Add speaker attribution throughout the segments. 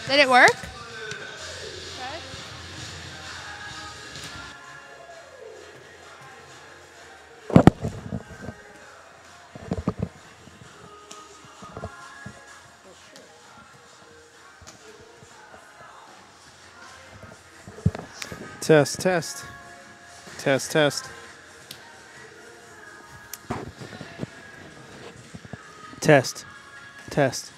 Speaker 1: Did it work?
Speaker 2: Test, test. Test, test. Test, test.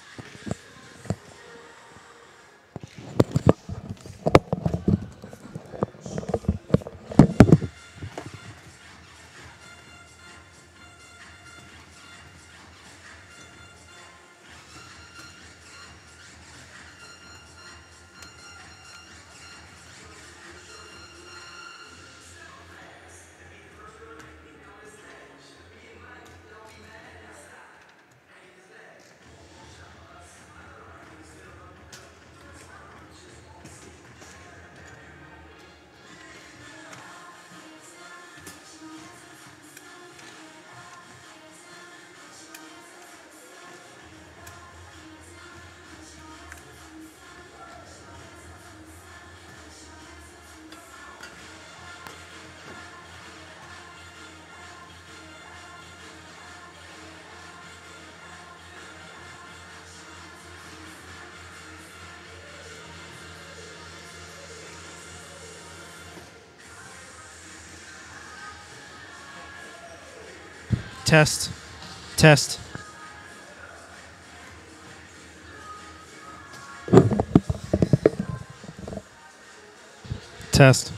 Speaker 2: Test, test. Test.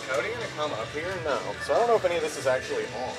Speaker 1: Cody gonna come up here? No. So I don't know if any of this is actually on.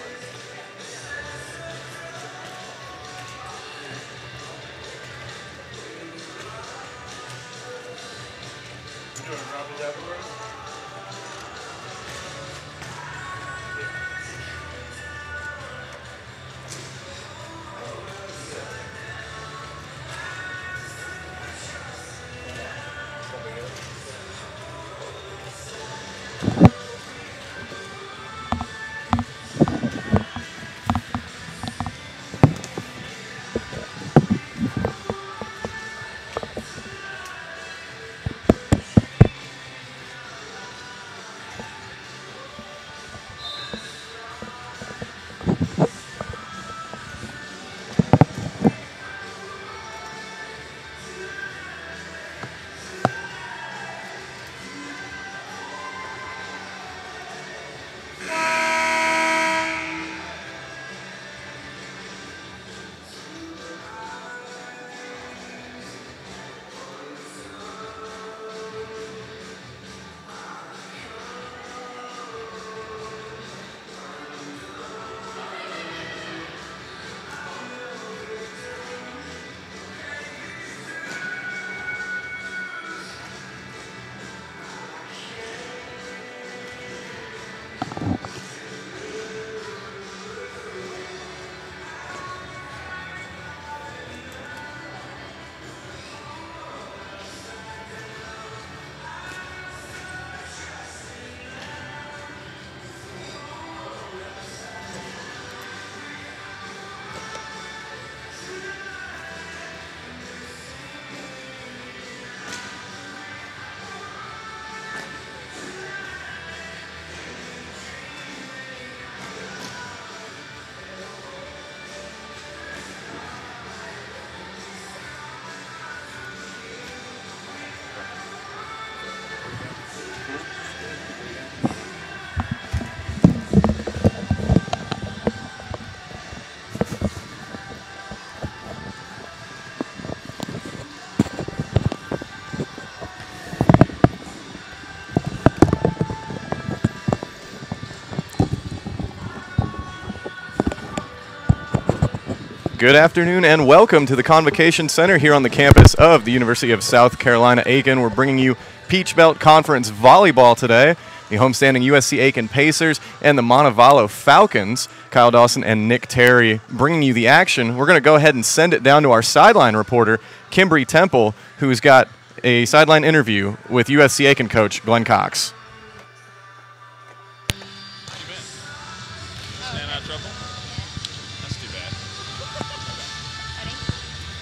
Speaker 1: Good afternoon and welcome to the Convocation Center here on the campus of the University of South Carolina, Aiken. We're bringing you Peach Belt Conference volleyball today. The homestanding USC Aiken Pacers and the Montevallo Falcons, Kyle Dawson and Nick Terry, bringing you the action. We're going to go ahead and send it down to our sideline reporter, Kimberly Temple, who's got a sideline interview with USC Aiken coach Glenn Cox.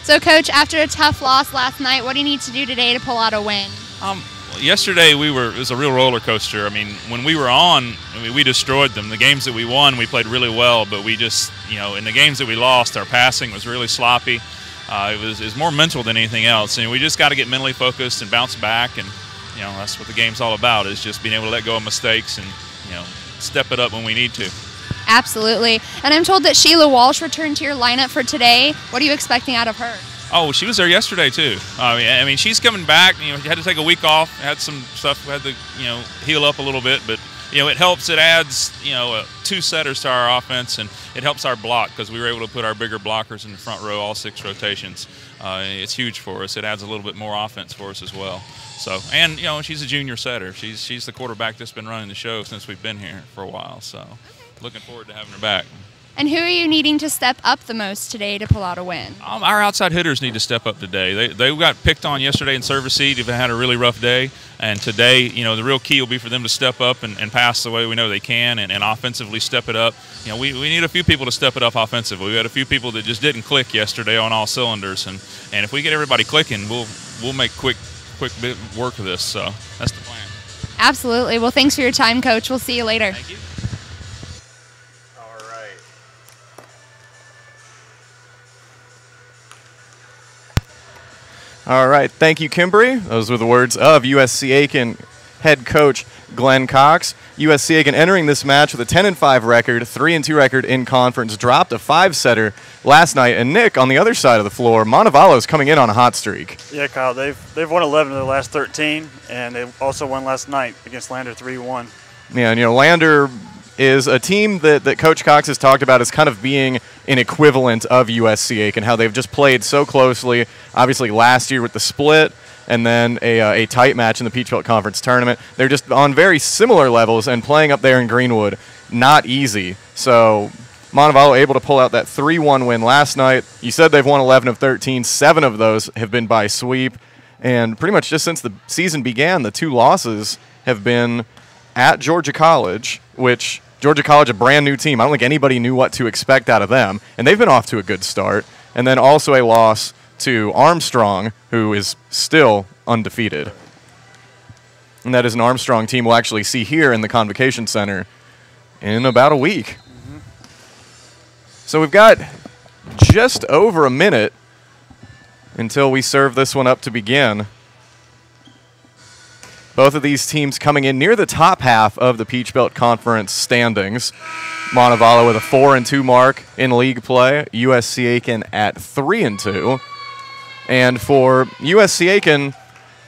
Speaker 3: So, Coach, after a tough loss last night, what do you need to do today to pull out a win?
Speaker 4: Yesterday it was a real roller coaster. I mean, when we were on, we destroyed them. The games that we won, we played really well, but we just, in the games that we lost, our passing was really sloppy. It was more mental than anything else, and we just got to get mentally focused and bounce back, and that's what the game's all about, is just being able to let go of mistakes and step it up when we need to.
Speaker 3: Absolutely. And I'm told that Sheila Walsh returned to your lineup for today. What are you expecting out of her?
Speaker 4: Oh, she was there yesterday too. I mean, she's coming back. She had to take a week off. Had some stuff. Had to heal up a little bit, but it helps. It adds two setters to our offense, and it helps our block because we were able to put our bigger blockers in the front row, all 6 rotations. It's huge for us. It adds a little bit more offense for us as well. So, and she's a junior setter. She's the quarterback that's been running the show since we've been here for a while. So, looking forward to having her back.
Speaker 3: And who are you needing to step up the most today to pull out a win?
Speaker 4: Our outside hitters need to step up today. They got picked on yesterday in service seat if they had a really rough day. And today, the real key will be for them to step up and pass the way we know they can and offensively step it up. We need a few people to step it up offensively. We had a few people that just didn't click yesterday on all cylinders. And if we get everybody clicking, we'll make quick bit work of this. So that's the plan.
Speaker 3: Absolutely. Well, thanks for your time, Coach. We'll see you later.
Speaker 4: Thank you.
Speaker 1: All right, thank you, Kimberly. Those were the words of USC Aiken head coach Glenn Cox. USC Aiken entering this match with a 10-5 record, 3-2 record in conference, dropped a 5-setter last night. And Nick, on the other side of the floor, Montevallo's coming in on a hot streak.
Speaker 5: Yeah, Kyle, they've won 11 of the last 13, and they also won last night against Lander 3-1.
Speaker 1: Yeah, and Lander is a team that Coach Cox has talked about as kind of being an equivalent of USC Aiken, how they've just played so closely, obviously last year with the split, and then a tight match in the Peach Belt Conference tournament. They're just on very similar levels, and playing up there in Greenwood, not easy. So Montevallo able to pull out that 3-1 win last night. You said they've won 11 of 13. 7 of those have been by sweep. And pretty much just since the season began, the 2 losses have been at Georgia College, which Georgia College, a brand new team. I don't think anybody knew what to expect out of them, and they've been off to a good start. And then also a loss to Armstrong, who is still undefeated. And that is an Armstrong team we'll actually see here in the Convocation Center in about a week. So we've got just over a minute until we serve this one up to begin. Both of these teams coming in near the top half of the Peach Belt Conference standings. Montevallo with a 4-2 mark in league play. USC Aiken at 3-2. And for USC Aiken,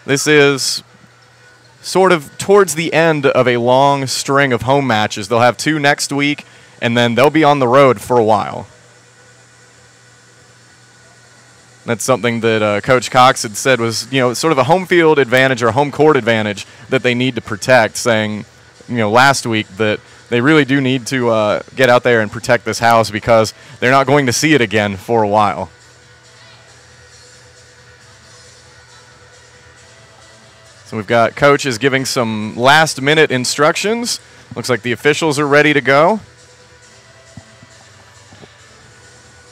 Speaker 1: this is sort of towards the end of a long string of home matches. They'll have 2 next week, and then they'll be on the road for a while. That's something that Coach Cox had said was, sort of a home field advantage or a home court advantage that they need to protect, saying, last week that they really do need to get out there and protect this house because they're not going to see it again for a while. So we've got coaches giving some last-minute instructions. Looks like the officials are ready to go.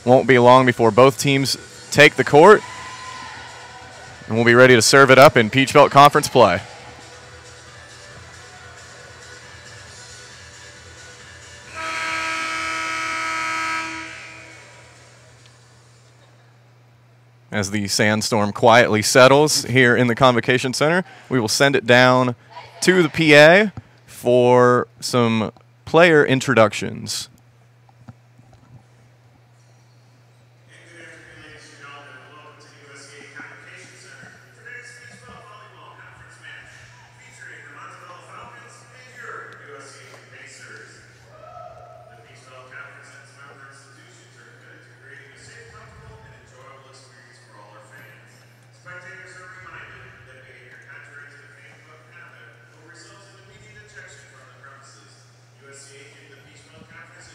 Speaker 1: Won't be long before both teams take the court, and we'll be ready to serve it up in Peach Belt Conference play. As the sandstorm quietly settles here in the Convocation Center, we will send it down to the PA for some player introductions.
Speaker 5: USC Aiken, the Peach Belt Conference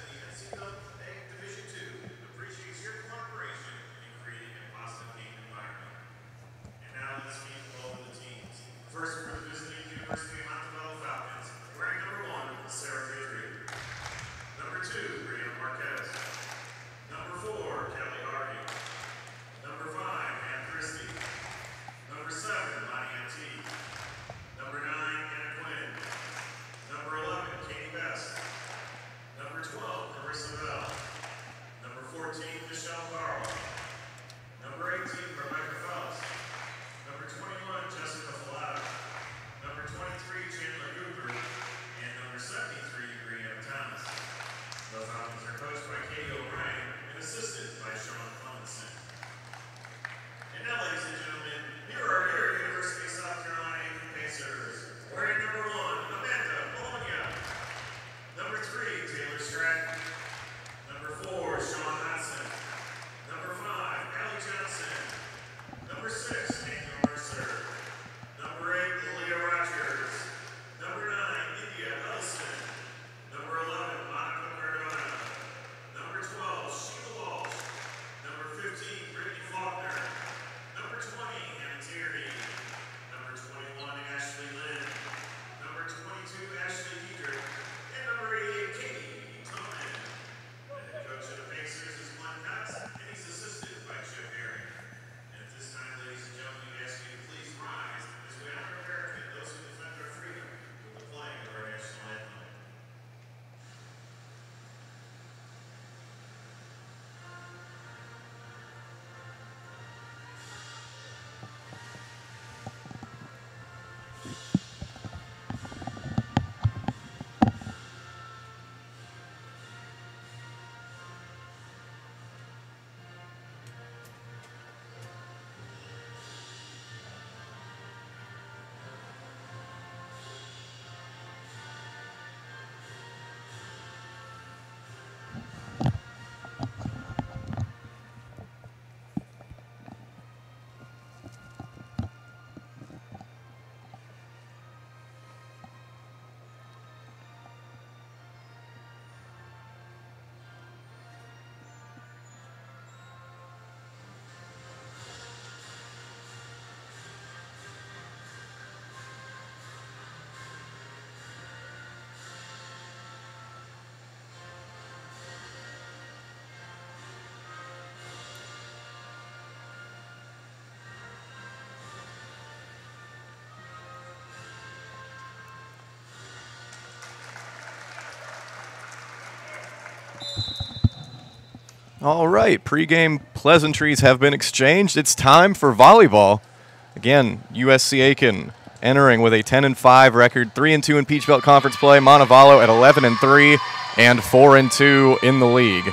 Speaker 1: All right, pregame pleasantries have been exchanged. It's time for volleyball. Again, USC Aiken entering with a 10-5 record, 3-2 in Peach Belt Conference play. Montevallo at 11-3 and 4-2 in the league.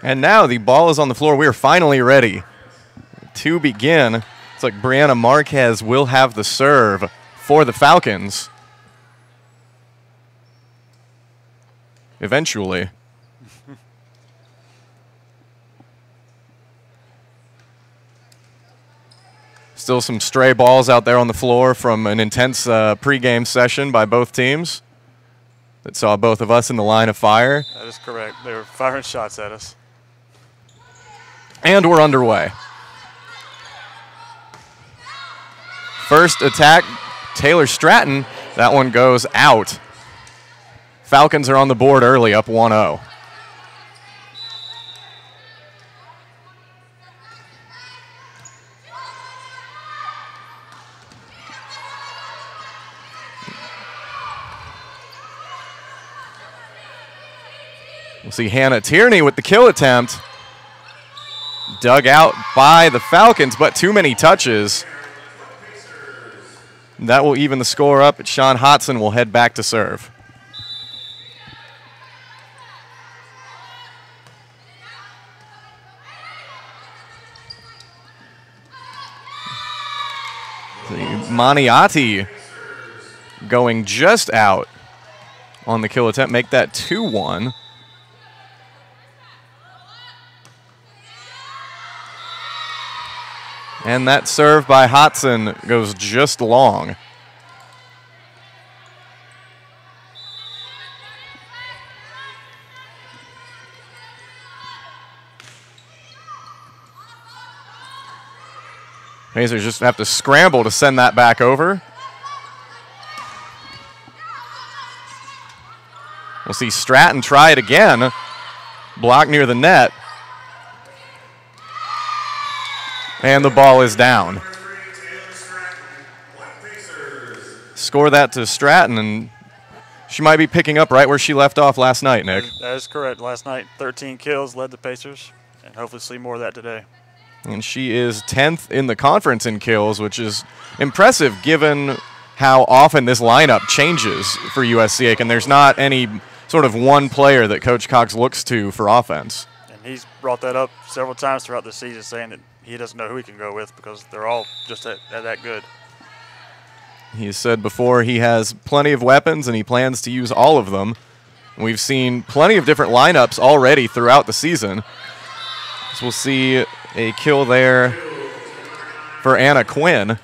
Speaker 1: And now the ball is on the floor. We are finally ready to begin. It's like Brianna Marquez will have the serve for the Falcons. Eventually. Still some stray balls out there on the floor from an intense pregame session by both teams that saw both of us in the line of fire.
Speaker 5: That is correct. They were firing shots at us.
Speaker 1: And we're underway. First attack, Taylor Stratton. That one goes out. Falcons are on the board early, up 1-0. We'll see Hannah Tierney with the kill attempt. Dug out by the Falcons, but too many touches. That will even the score up. Sean Hodson will head back to serve. Maniati going just out on the kill attempt. Make that 2-1. And that serve by Hodson goes just long. Pacers just have to scramble to send that back over. We'll see Stratton try it again. Block near the net. And the ball is down. Score that to Stratton, and she might be picking up right where she left off last night, Nick.
Speaker 5: That is correct. Last night, 13 kills, led the Pacers, and hopefully see more of that today.
Speaker 1: And she is 10th in the conference in kills, which is impressive given how often this lineup changes for USC Aiken. There's not any sort of one player that Coach Cox looks to for offense.
Speaker 5: And he's brought that up several times throughout the season, saying that he doesn't know who he can go with because they're all just that good.
Speaker 1: He has said before he has plenty of weapons and he plans to use all of them. We've seen plenty of different lineups already throughout the season. So we'll see a kill there for Anna Quinn.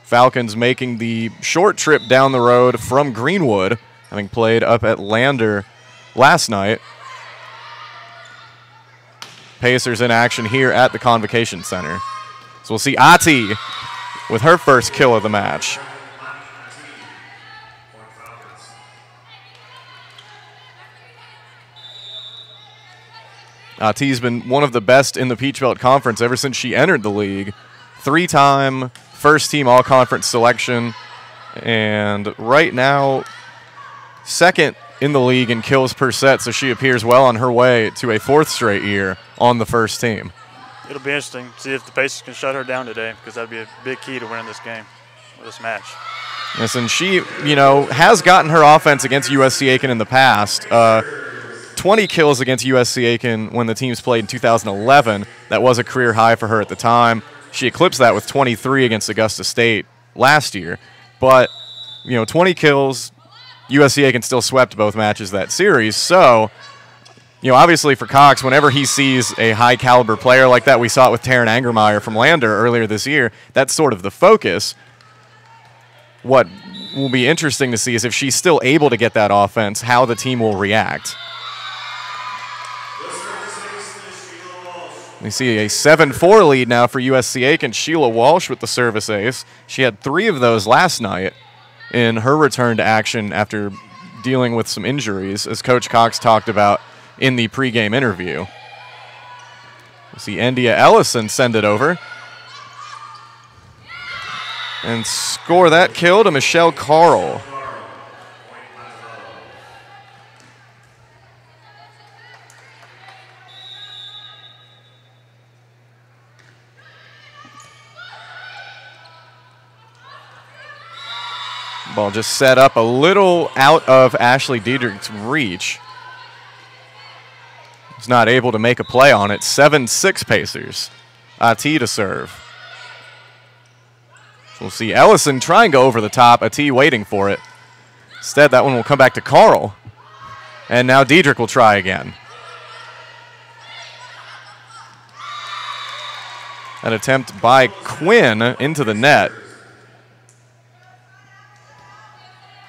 Speaker 1: Falcons making the short trip down the road from Greenwood, having played up at Lander last night. Pacers in action here at the Convocation Center. So we'll see Ati with her first kill of the match. Ati's been one of the best in the Peach Belt Conference ever since she entered the league. 3-time first-team all-conference selection. And right now, second in the league in kills per set, so she appears well on her way to a 4th straight year on the first team.
Speaker 5: It'll be interesting to see if the Pacers can shut her down today, because that'd be a big key to winning this game, or this match.
Speaker 1: Yes, and she, has gotten her offense against USC Aiken in the past. 20 kills against USC Aiken when the teams played in 2011. That was a career high for her at the time. She eclipsed that with 23 against Augusta State last year. But, 20 kills, USC Aiken still swept both matches that series. So, obviously for Cox, whenever he sees a high-caliber player like that, we saw it with Taryn Angermeyer from Lander earlier this year, that's sort of the focus. What will be interesting to see is if she's still able to get that offense, how the team will react. We see a 7-4 lead now for USC Aiken. Sheila Walsh with the service ace. She had 3 of those last night in her return to action after dealing with some injuries, as Coach Cox talked about in the pregame interview. We see Endia Ellison send it over and score that kill to Michelle Carl. Ball just set up a little out of Ashley Diedrich's reach. He's not able to make a play on it. 7-6 Pacers. Ati to serve. So we'll see Ellison try and go over the top. Ati waiting for it. Instead, that one will come back to Carl. And now Diedrich will try again. An attempt by Quinn into the net.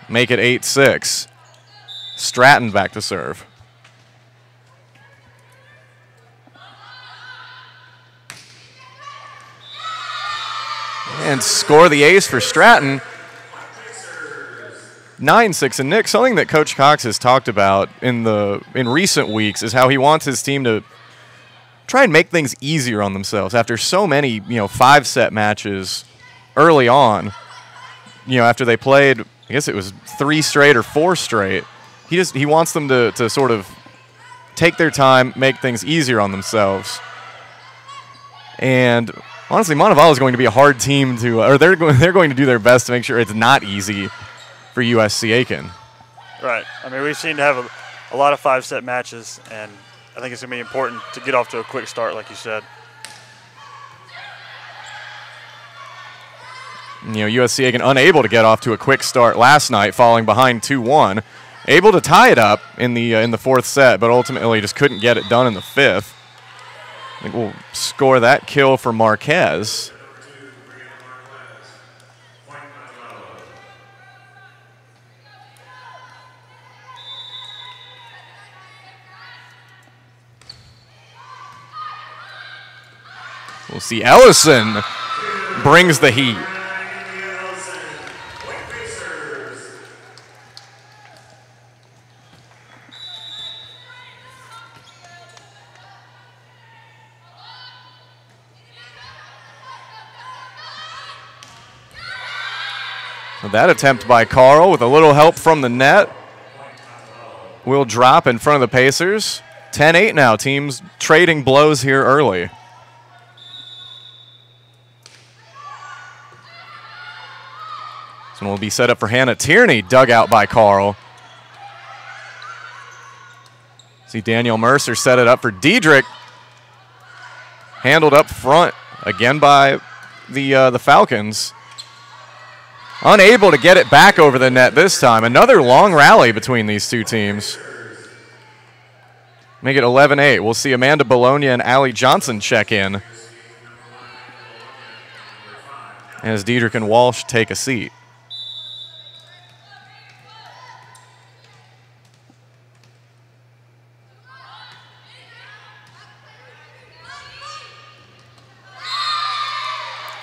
Speaker 1: Make it 8-6. Stratton back to serve. And score the ace for Stratton. 9-6. And Nick, something that Coach Cox has talked about in recent weeks is how he wants his team to try and make things easier on themselves after so many 5-set matches early on. After they played, I guess it was 3 straight or 4 straight. He wants them to sort of take their time, make things easier on themselves. And honestly, Montevallo is going to be a hard team they're going to do their best to make sure it's not easy for USC Aiken.
Speaker 5: Right. I mean, we seem to have a lot of 5-set matches, and I think it's going to be important to get off to a quick start, like you said.
Speaker 1: USC Aiken unable to get off to a quick start last night, falling behind 2-1. Able to tie it up in the 4th set, but ultimately just couldn't get it done in the 5th. I think we'll score that kill for Marquez. We'll see Ellison brings the heat. That attempt by Carl with a little help from the net will drop in front of the Pacers. 10-8 now. Teams trading blows here early. This one will be set up for Hannah Tierney, dug out by Carl. See Danielle Mercer set it up for Diedrich. Handled up front again by the Falcons. Unable to get it back over the net this time. Another long rally between these two teams. Make it 11-8. We'll see Amanda Bologna and Allie Johnson check in as Diedrich and Walsh take a seat.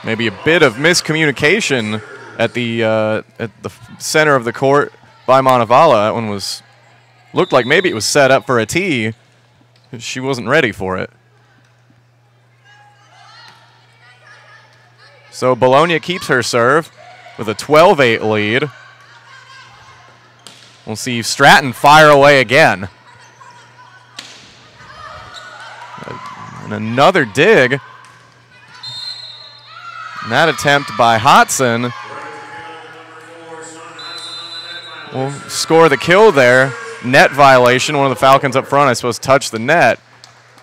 Speaker 1: Maybe a bit of miscommunication at the center of the court by Montevallo. That one looked like maybe it was set up for a tee. She wasn't ready for it. So Bologna keeps her serve. with a 12-8 lead. We'll see Stratton fire away again. And another dig. And that attempt by Hodson will score the kill there. Net violation. One of the Falcons up front, I suppose, touched the net.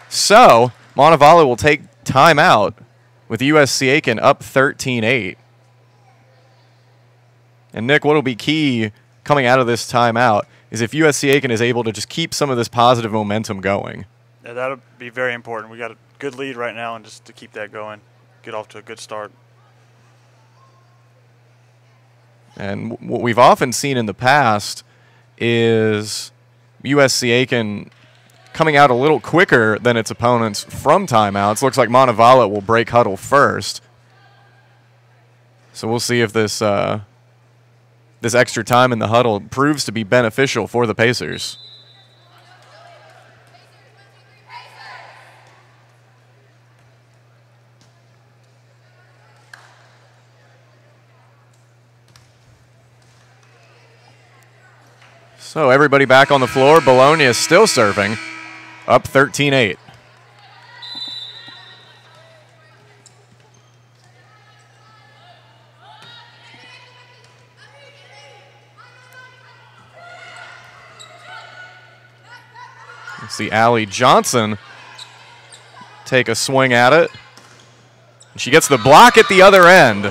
Speaker 1: So Montevallo will take timeout with USC Aiken up 13-8. And Nick, what will be key coming out of this timeout is if USC Aiken is able to just keep some of this positive momentum going.
Speaker 5: Yeah, that'll be very important. We got a good lead right now, and just to keep that going, get off to a good start.
Speaker 1: And what we've often seen in the past is USC Aiken coming out a little quicker than its opponents from timeouts. Looks like Montevallo will break huddle first. So we'll see if this this extra time in the huddle proves to be beneficial for the Pacers. So everybody back on the floor. Bologna is still serving, up 13-8. Let's see Allie Johnson take a swing at it. She gets the block at the other end.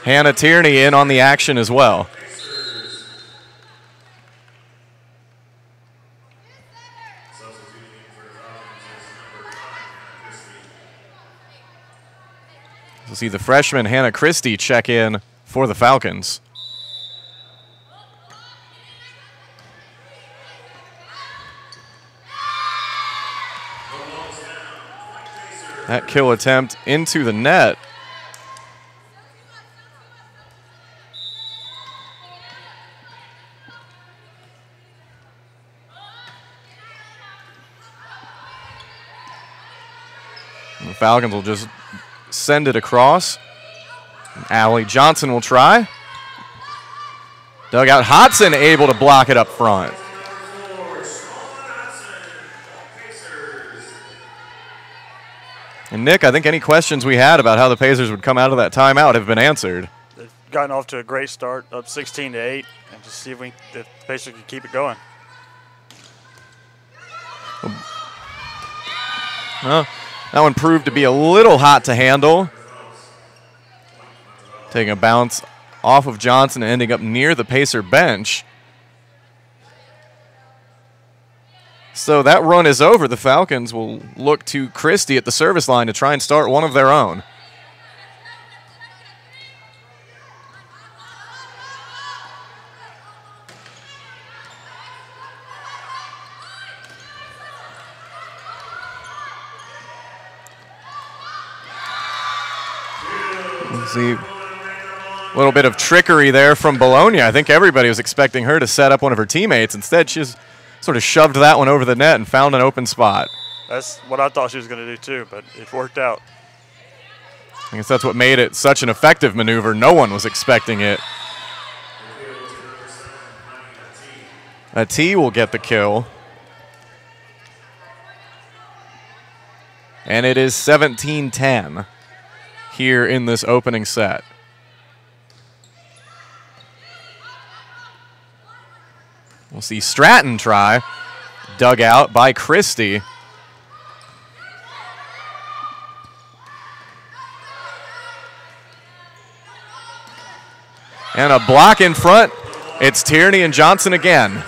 Speaker 1: Hannah Tierney in on the action as well. We'll see the freshman Hannah Christie check in for the Falcons. That kill attempt into the net. And the Falcons will just send it across. Allie Johnson will try. Dugout Hodson able to block it up front. And Nick, I think any questions we had about how the Pacers would come out of that timeout have been answered.
Speaker 5: They've gotten off to a great start, up 16-8, and just see if the Pacers can keep it going.
Speaker 1: Well, that one proved to be a little hot to handle. Taking a bounce off of Johnson and ending up near the Pacer bench. So that run is over. The Falcons will look to Christie at the service line to try and start one of their own. Let's see. A little bit of trickery there from Bologna. I think everybody was expecting her to set up one of her teammates. Instead, she's sort of shoved that one over the net and found an open spot.
Speaker 5: That's what I thought she was going to do too, but it worked out.
Speaker 1: I guess that's what made it such an effective maneuver. No one was expecting it. A T will get the kill. And it is 17-10 here in this opening set. We'll see Stratton try. Dug out by Christie. And a block in front. It's Tierney and Johnson again.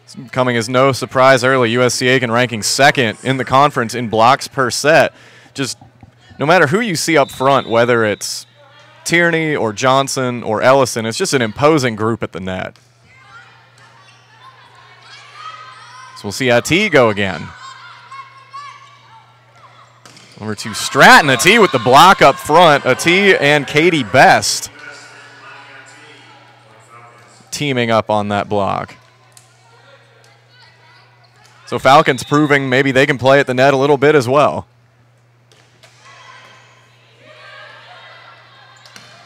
Speaker 1: It's coming as no surprise early. USC Aiken ranking second in the conference in blocks per set. Just no matter who you see up front, whether it's Tierney or Johnson or Ellison, it's just an imposing group at the net. So we'll see Ati go again. Over to Stratton. Ati with the block up front. Ati and Katie Best teaming up on that block. So Falcons proving maybe they can play at the net a little bit as well.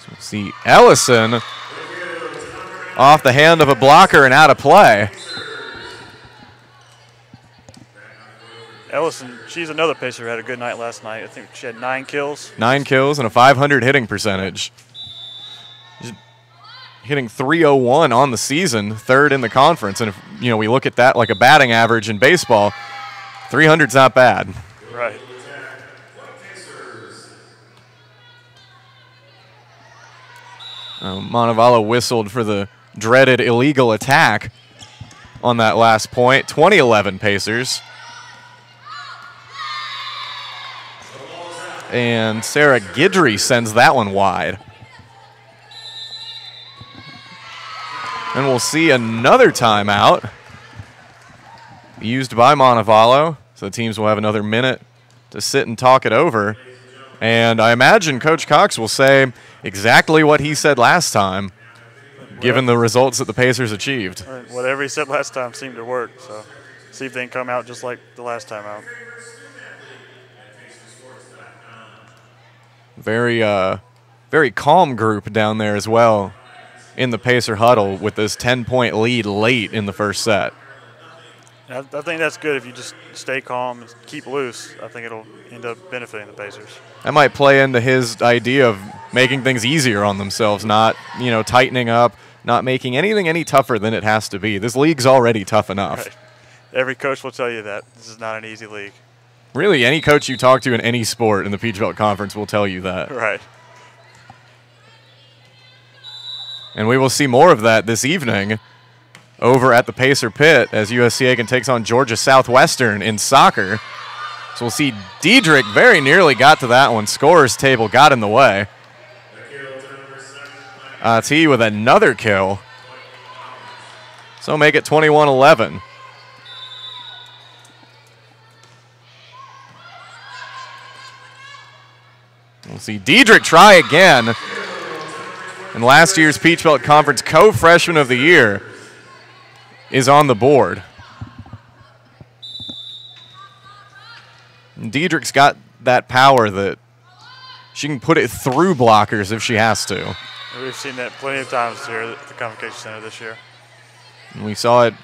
Speaker 1: So we'll see Ellison off the hand of a blocker and out of play.
Speaker 5: Ellison, she's another Pacer who had a good night last night. I think she had 9 kills.
Speaker 1: 9 kills and a .500 hitting percentage. She's hitting .301 on the season, third in the conference. And if we look at that like a batting average in baseball, 300's not bad.
Speaker 5: Right.
Speaker 1: Montevallo whistled for the dreaded illegal attack on that last point. 2011 Pacers. And Sarah Guidry sends that one wide. And we'll see another timeout used by Montevallo. So the teams will have another minute to sit and talk it over. And I imagine Coach Cox will say exactly what he said last time, given the results that the Pacers achieved.
Speaker 5: Whatever he said last time seemed to work. So see if they can come out just like the last time out.
Speaker 1: Very calm group down there as well in the Pacer huddle with this 10-point lead late in the first set.
Speaker 5: I think that's good if you just stay calm and keep loose. I think it'll end up benefiting the Pacers.
Speaker 1: That might play into his idea of making things easier on themselves, not tightening up, not making anything any tougher than it has to be. This league's already tough enough.
Speaker 5: Right. Every coach will tell you that. This is not an easy league.
Speaker 1: Really, any coach you talk to in any sport in the Peach Belt Conference will tell you that.
Speaker 5: Right.
Speaker 1: And we will see more of that this evening over at the Pacer Pit as USC Aiken takes on Georgia Southwestern in soccer. So we'll see Diedrich very nearly got to that one. Scorer's table got in the way. T with another kill. So make it 21-11. We'll see Diedrich try again. And last year's Peach Belt Conference co-freshman of the year is on the board. And Diedrich's got that power that she can put it through blockers if she has to.
Speaker 5: We've seen that plenty of times here at the Convocation Center this year.
Speaker 1: And we saw it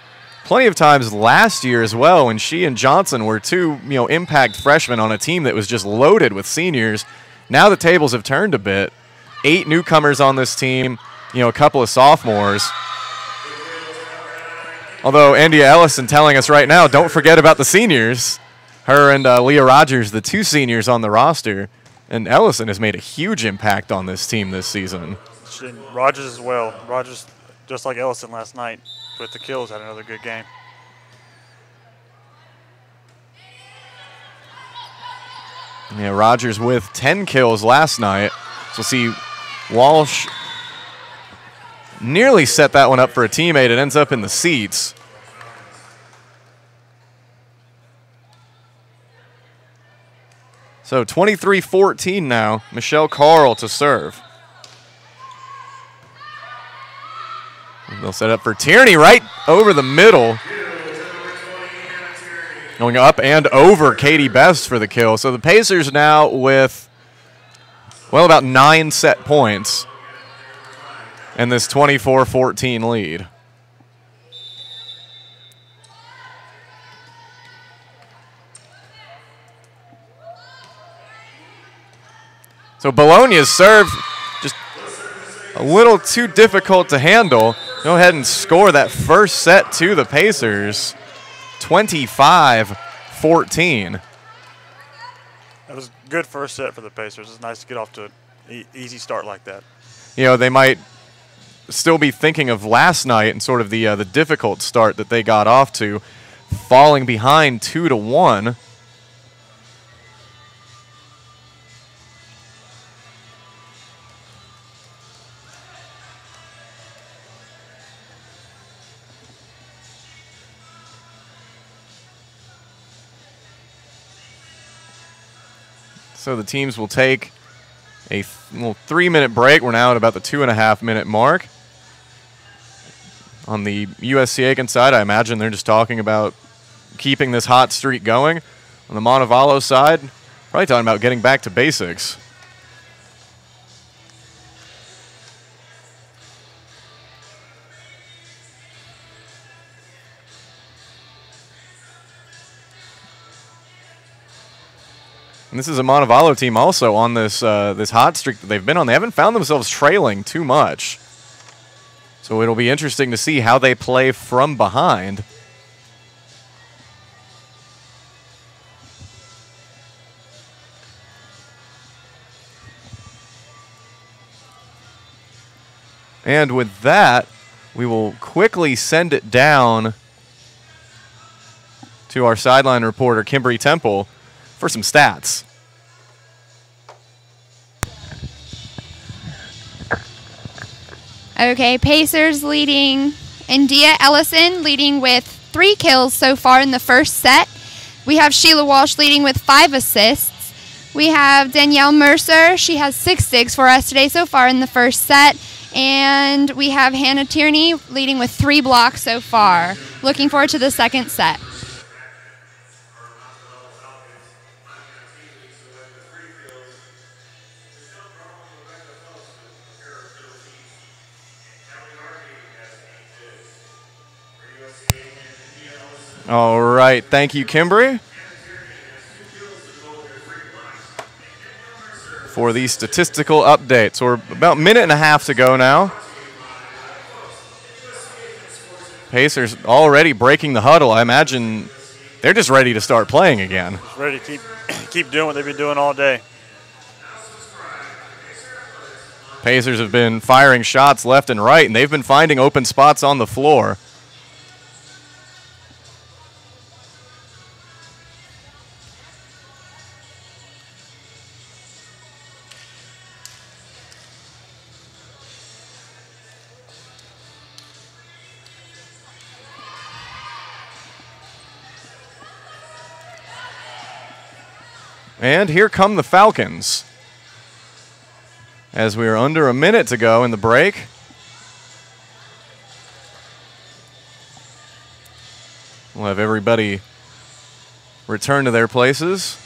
Speaker 1: plenty of times last year as well when she and Johnson were two, impact freshmen on a team that was just loaded with seniors. Now the tables have turned a bit. 8 newcomers on this team, a couple of sophomores. Although Andia Ellison telling us right now, don't forget about the seniors. Her and Leah Rogers, the 2 seniors on the roster. And Ellison has made a huge impact on this team this season.
Speaker 5: And Rogers as well. Rogers, just like Ellison last night, with the kills, had another good game.
Speaker 1: Yeah, Rogers with 10 kills last night. So we'll see Walsh nearly set that one up for a teammate. It ends up in the seats. So 23-14 now. Michelle Carl to serve. They'll set up for Tierney right over the middle. Going up and over Katie Best for the kill. So the Pacers now with, about 9 set points and this 24-14 lead. So Bologna's serve just a little too difficult to handle. Go ahead and score that first set to the Pacers. 25-14.
Speaker 5: That was a good first set for the Pacers. It's nice to get off to an easy start like that.
Speaker 1: They might still be thinking of last night and sort of the difficult start that they got off to, falling behind 2-1. So the teams will take a little 3-minute break. We're now at about the 2.5-minute mark. On the USC Aiken side, I imagine they're just talking about keeping this hot streak going. On the Montevallo side, probably talking about getting back to basics. And this is a Montevallo team also on this this hot streak that they've been on. They haven't found themselves trailing too much. So it'll be interesting to see how they play from behind. And with that, we will quickly send it down to our sideline reporter, Kimberly Temple, for some stats.
Speaker 3: Okay, Pacers leading, India Ellison leading with 3 kills so far in the first set. We have Sheila Walsh leading with 5 assists. We have Danielle Mercer. She has 6 digs for us today so far in the first set. And we have Hannah Tierney leading with 3 blocks so far. Looking forward to the second set.
Speaker 1: All right, thank you, Kimberly, for the statistical updates. We're about a minute and a half to go now. Pacers already breaking the huddle. I imagine they're just ready to start playing again.
Speaker 5: Just ready to keep doing what they've been doing all day.
Speaker 1: Pacers have been firing shots left and right, and they've been finding open spots on the floor. And here come the Falcons. As we are under a minute to go in the break. We'll have everybody return to their places.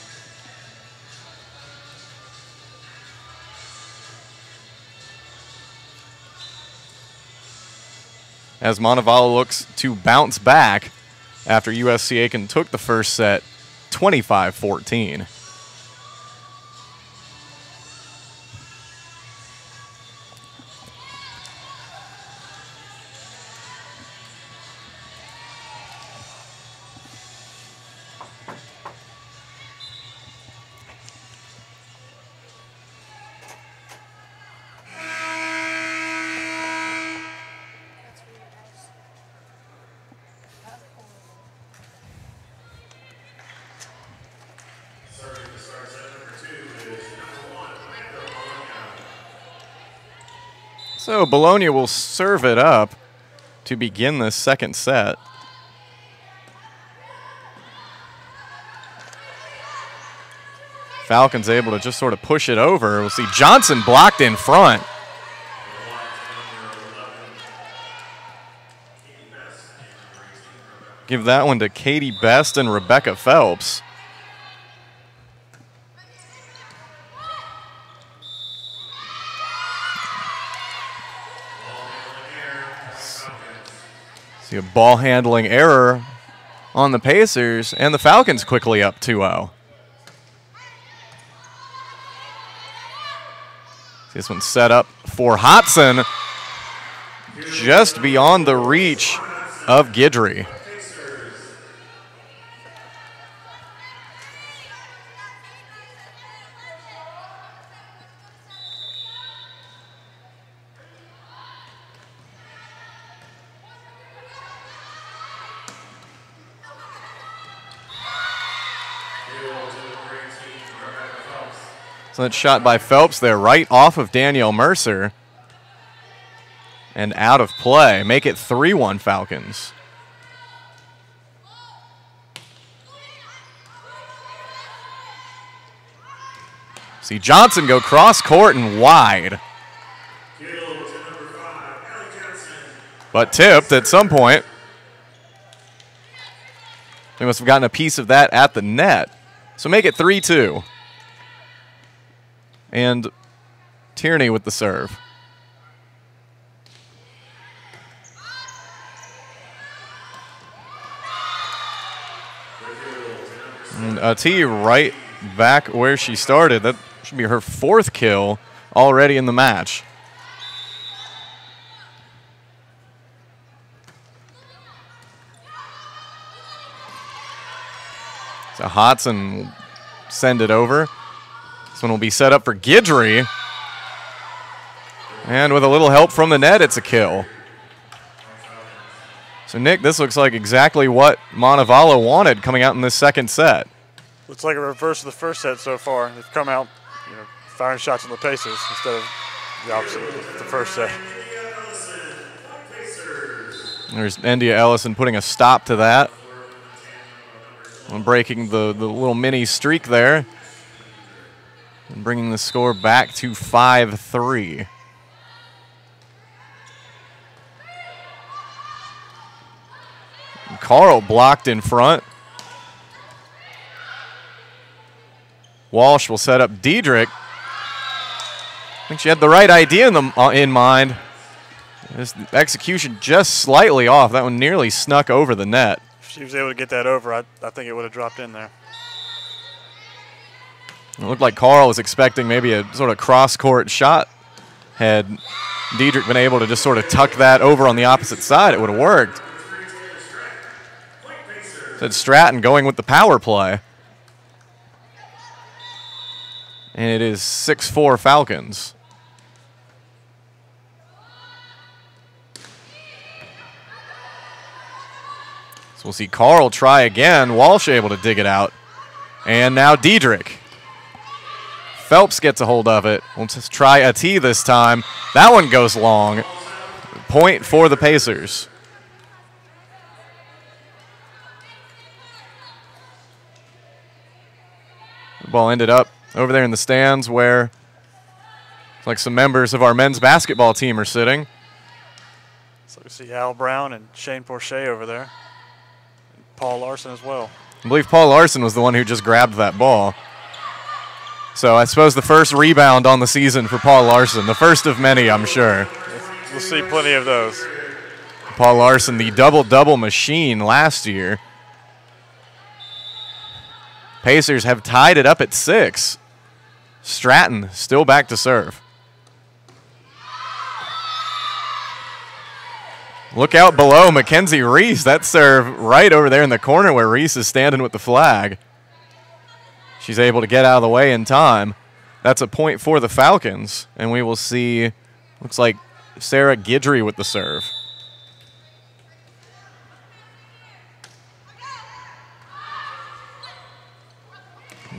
Speaker 1: As Montevallo looks to bounce back after USC Aiken took the first set 25-14. So Bologna will serve it up to begin this second set. Falcons able to just sort of push it over. We'll see Johnson blocked in front. Give that one to Katie Best and Rebecca Phelps. See a ball handling error on the Pacers, and the Falcons quickly up 2-0. This one's set up for Hodson, just beyond the reach of Guidry. So that shot by Phelps there, right off of Danielle Mercer. And out of play. Make it 3-1 Falcons. See Johnson go cross court and wide. But tipped at some point. They must have gotten a piece of that at the net. So make it 3-2. And Tierney with the serve. And T right back where she started. That should be her 4th kill already in the match. So Hodson will send it over. This one will be set up for Guidry. And with a little help from the net, it's a kill. So, Nick, this looks like exactly what Montevallo wanted coming out in this second set.
Speaker 5: Looks like a reverse of the first set so far. They've come out, firing shots on the Pacers instead of the opposite of the first set.
Speaker 1: There's India Ellison putting a stop to that. And breaking the little mini streak there. And bringing the score back to 5-3. Carl blocked in front. Walsh will set up Diedrich. I think she had the right idea in mind. This execution just slightly off. That one nearly snuck over the net.
Speaker 5: If she was able to get that over, I think it would have dropped in there.
Speaker 1: It looked like Carl was expecting maybe a sort of cross-court shot. Had Diedrich been able to just sort of tuck that over on the opposite side, it would have worked. Said Stratton going with the power play. And it is 6-4 Falcons. So we'll see Carl try again. Walsh able to dig it out. And now Diedrich. Phelps gets a hold of it. We'll just try a T this time. That one goes long. Point for the Pacers. The ball ended up over there in the stands where like some members of our men's basketball team are sitting.
Speaker 5: So we see Al Brown and Shane Porcher over there. And Paul Larson as well.
Speaker 1: I believe Paul Larson was the one who just grabbed that ball. So I suppose the first rebound on the season for Paul Larson. The first of many, I'm sure.
Speaker 5: We'll see plenty of those.
Speaker 1: Paul Larson, the double-double machine last year. Pacers have tied it up at 6. Stratton still back to serve. Look out below, Mackenzie Reese. That serve right over there in the corner where Reese is standing with the flag. She's able to get out of the way in time. That's a point for the Falcons. And we will see, looks like Sarah Guidry with the serve.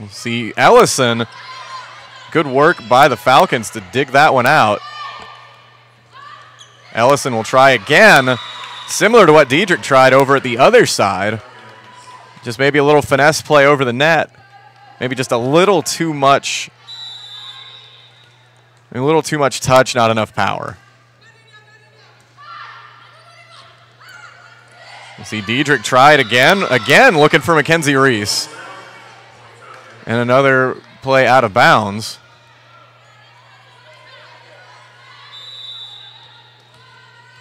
Speaker 1: We'll see Ellison. Good work by the Falcons to dig that one out. Ellison will try again, similar to what Diedrich tried over at the other side. Just maybe a little finesse play over the net. Maybe just a little too much touch, not enough power. We'll see Diedrich try it again looking for Mackenzie Reese. And another play out of bounds.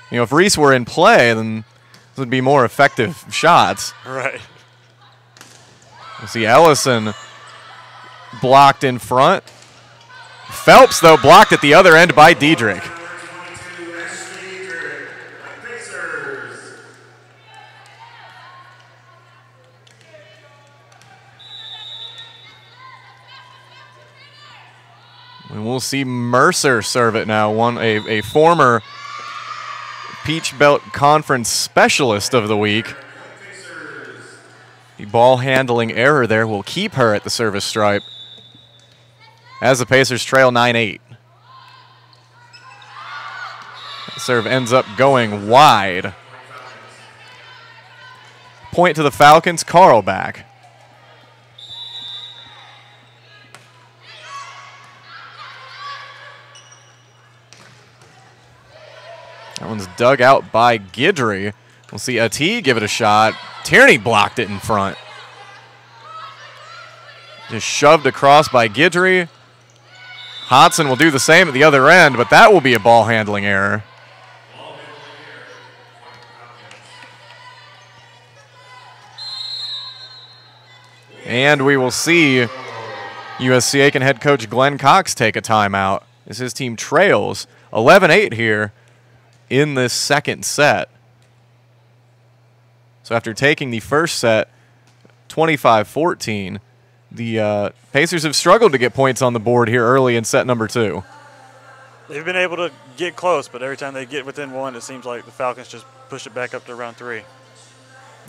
Speaker 1: You know, if Reese were in play, then this would be more effective shots.
Speaker 5: Right.
Speaker 1: We'll see Ellison blocked in front. Phelps, though, blocked at the other end by Diedrich. And we'll see Mercer serve it now, a former Peach Belt Conference Specialist of the Week. The ball handling error there will keep her at the service stripe as the Pacers trail 9-8. Serve ends up going wide. Point to the Falcons, Carl back. That one's dug out by Guidry. We'll see Ati give it a shot. Tierney blocked it in front. Just shoved across by Guidry. Hodson will do the same at the other end, but that will be a ball handling error. And we will see USC Aiken head coach Glenn Cox take a timeout as his team trails 11-8 here in this second set. So after taking the first set 25-14, the Pacers have struggled to get points on the board here early in set number 2.
Speaker 5: They've been able to get close, but every time they get within one, it seems like the Falcons just push it back up to round 3.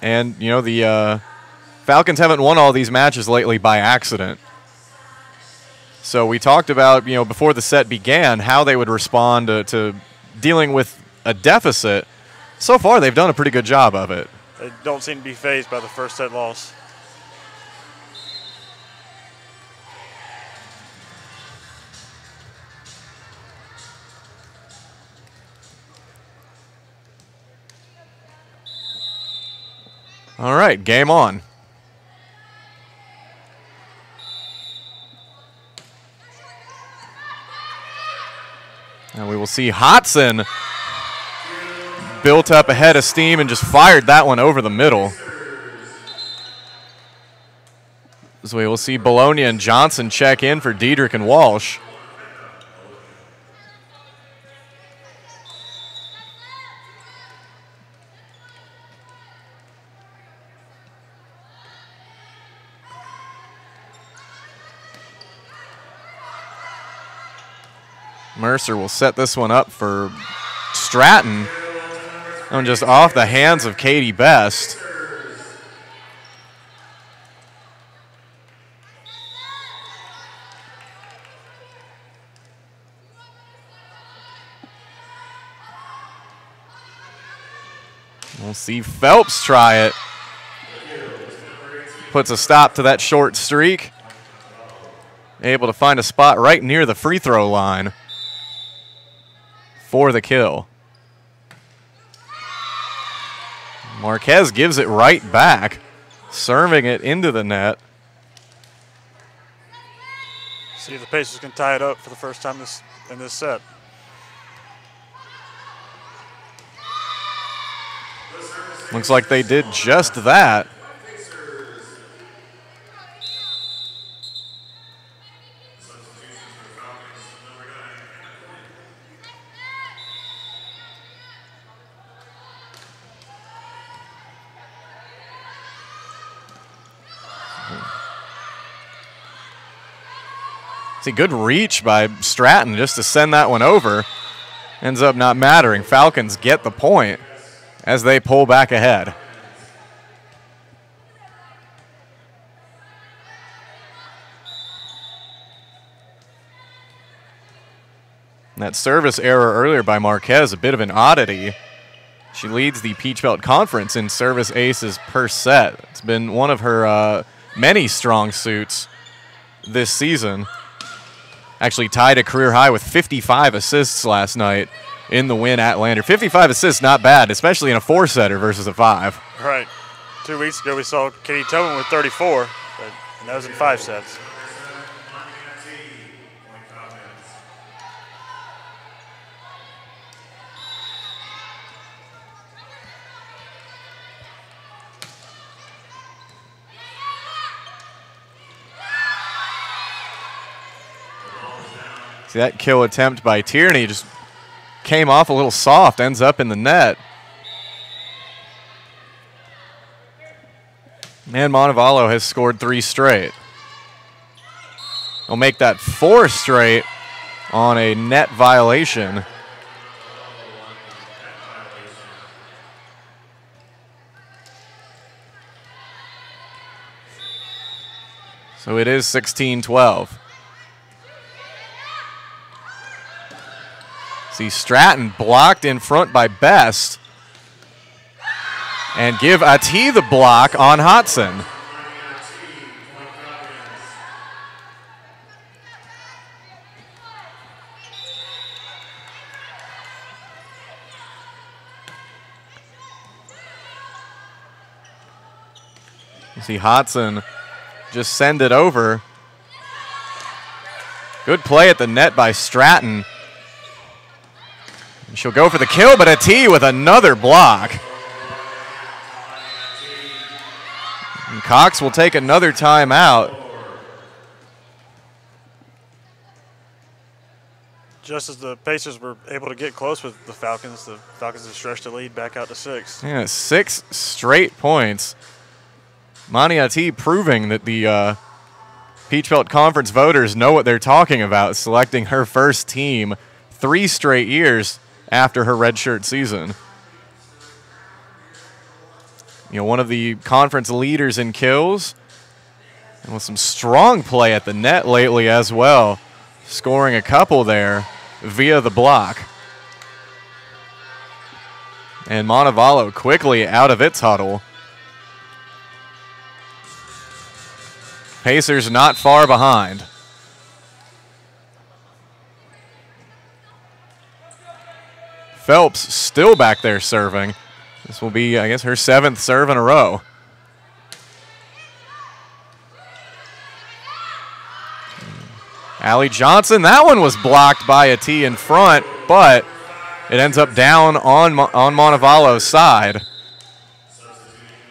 Speaker 1: And, you know, the Falcons haven't won all these matches lately by accident. So we talked about, you know, before the set began, how they would respond to dealing with a deficit. So far, they've done a pretty good job of it.
Speaker 5: They don't seem to be fazed by the first set loss.
Speaker 1: All right, game on. And we will see Hodson built up a head of steam and just fired that one over the middle. So we will see Bologna and Johnson check in for Diedrich and Walsh. Mercer will set this one up for Stratton. And just off the hands of Katie Best. We'll see Phelps try it. Puts a stop to that short streak. Able to find a spot right near the free throw line for the kill. Marquez gives it right back, serving it into the net.
Speaker 5: See if the Pacers can tie it up for the first time in this set.
Speaker 1: Looks like they did just that. See, good reach by Stratton just to send that one over. Ends up not mattering. Falcons get the point as they pull back ahead. That service error earlier by Marquez, a bit of an oddity. She leads the Peach Belt Conference in service aces per set. It's been one of her many strong suits this season. Actually tied a career high with 55 assists last night in the win at Lander. 55 assists, not bad, especially in a 4-setter versus a 5.
Speaker 5: Right. 2 weeks ago, we saw Katie Tobin with 34, and that was in 5 sets.
Speaker 1: See, that kill attempt by Tierney just came off a little soft, ends up in the net. And Montevallo has scored 3 straight. He'll make that 4 straight on a net violation. So it is 16-12. See Stratton blocked in front by Best. And give Ati the block on Hodson. You see Hodson just send it over. Good play at the net by Stratton. She'll go for the kill, but Ati with another block. And Cox will take another timeout.
Speaker 5: Just as the Pacers were able to get close with the Falcons have stretched the lead back out to 6.
Speaker 1: Yeah, 6 straight points. Mani Ati proving that the Peach Belt Conference voters know what they're talking about, selecting her first team 3 straight years after her redshirt season. You know, one of the conference leaders in kills, and with some strong play at the net lately as well, scoring a couple there via the block. And Montevallo quickly out of its huddle. Pacers not far behind. Phelps still back there serving. This will be, I guess, her 7th serve in a row. Allie Johnson, that one was blocked by a tee in front, but it ends up down on Montevallo's side.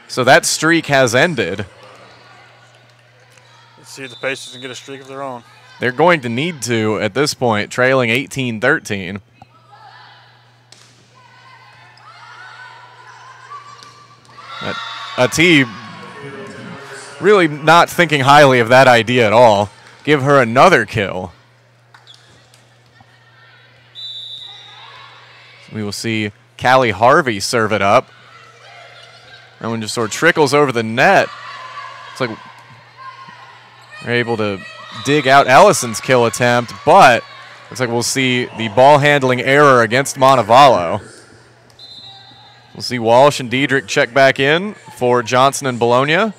Speaker 1: So that streak has ended.
Speaker 5: Let's see if the Pacers can get a streak of their own.
Speaker 1: They're going to need to at this point, trailing 18-13. Ati really not thinking highly of that idea at all. Give her another kill. We will see Callie Harvey serve it up. That one just sort of trickles over the net. It's like we're able to dig out Ellison's kill attempt, but looks like we'll see the ball handling error against Montevallo. We'll see Walsh and Diedrich check back in for Johnson and Bologna.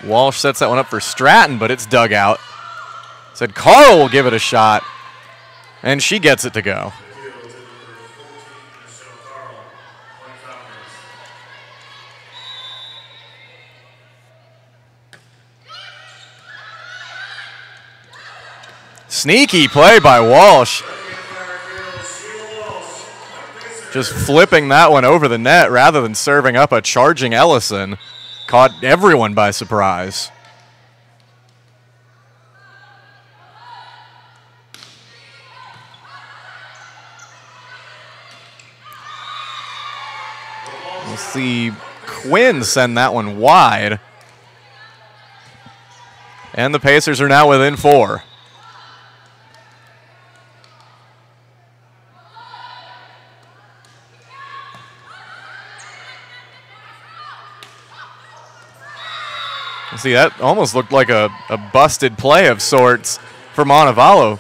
Speaker 1: Walsh sets that one up for Stratton, but it's dug out. Said Carl will give it a shot, and she gets it to go. Sneaky play by Walsh. Just flipping that one over the net rather than serving up a charging Ellison. Caught everyone by surprise. We'll see Quinn send that one wide. And the Pacers are now within 4. See, that almost looked like a busted play of sorts for Montevallo,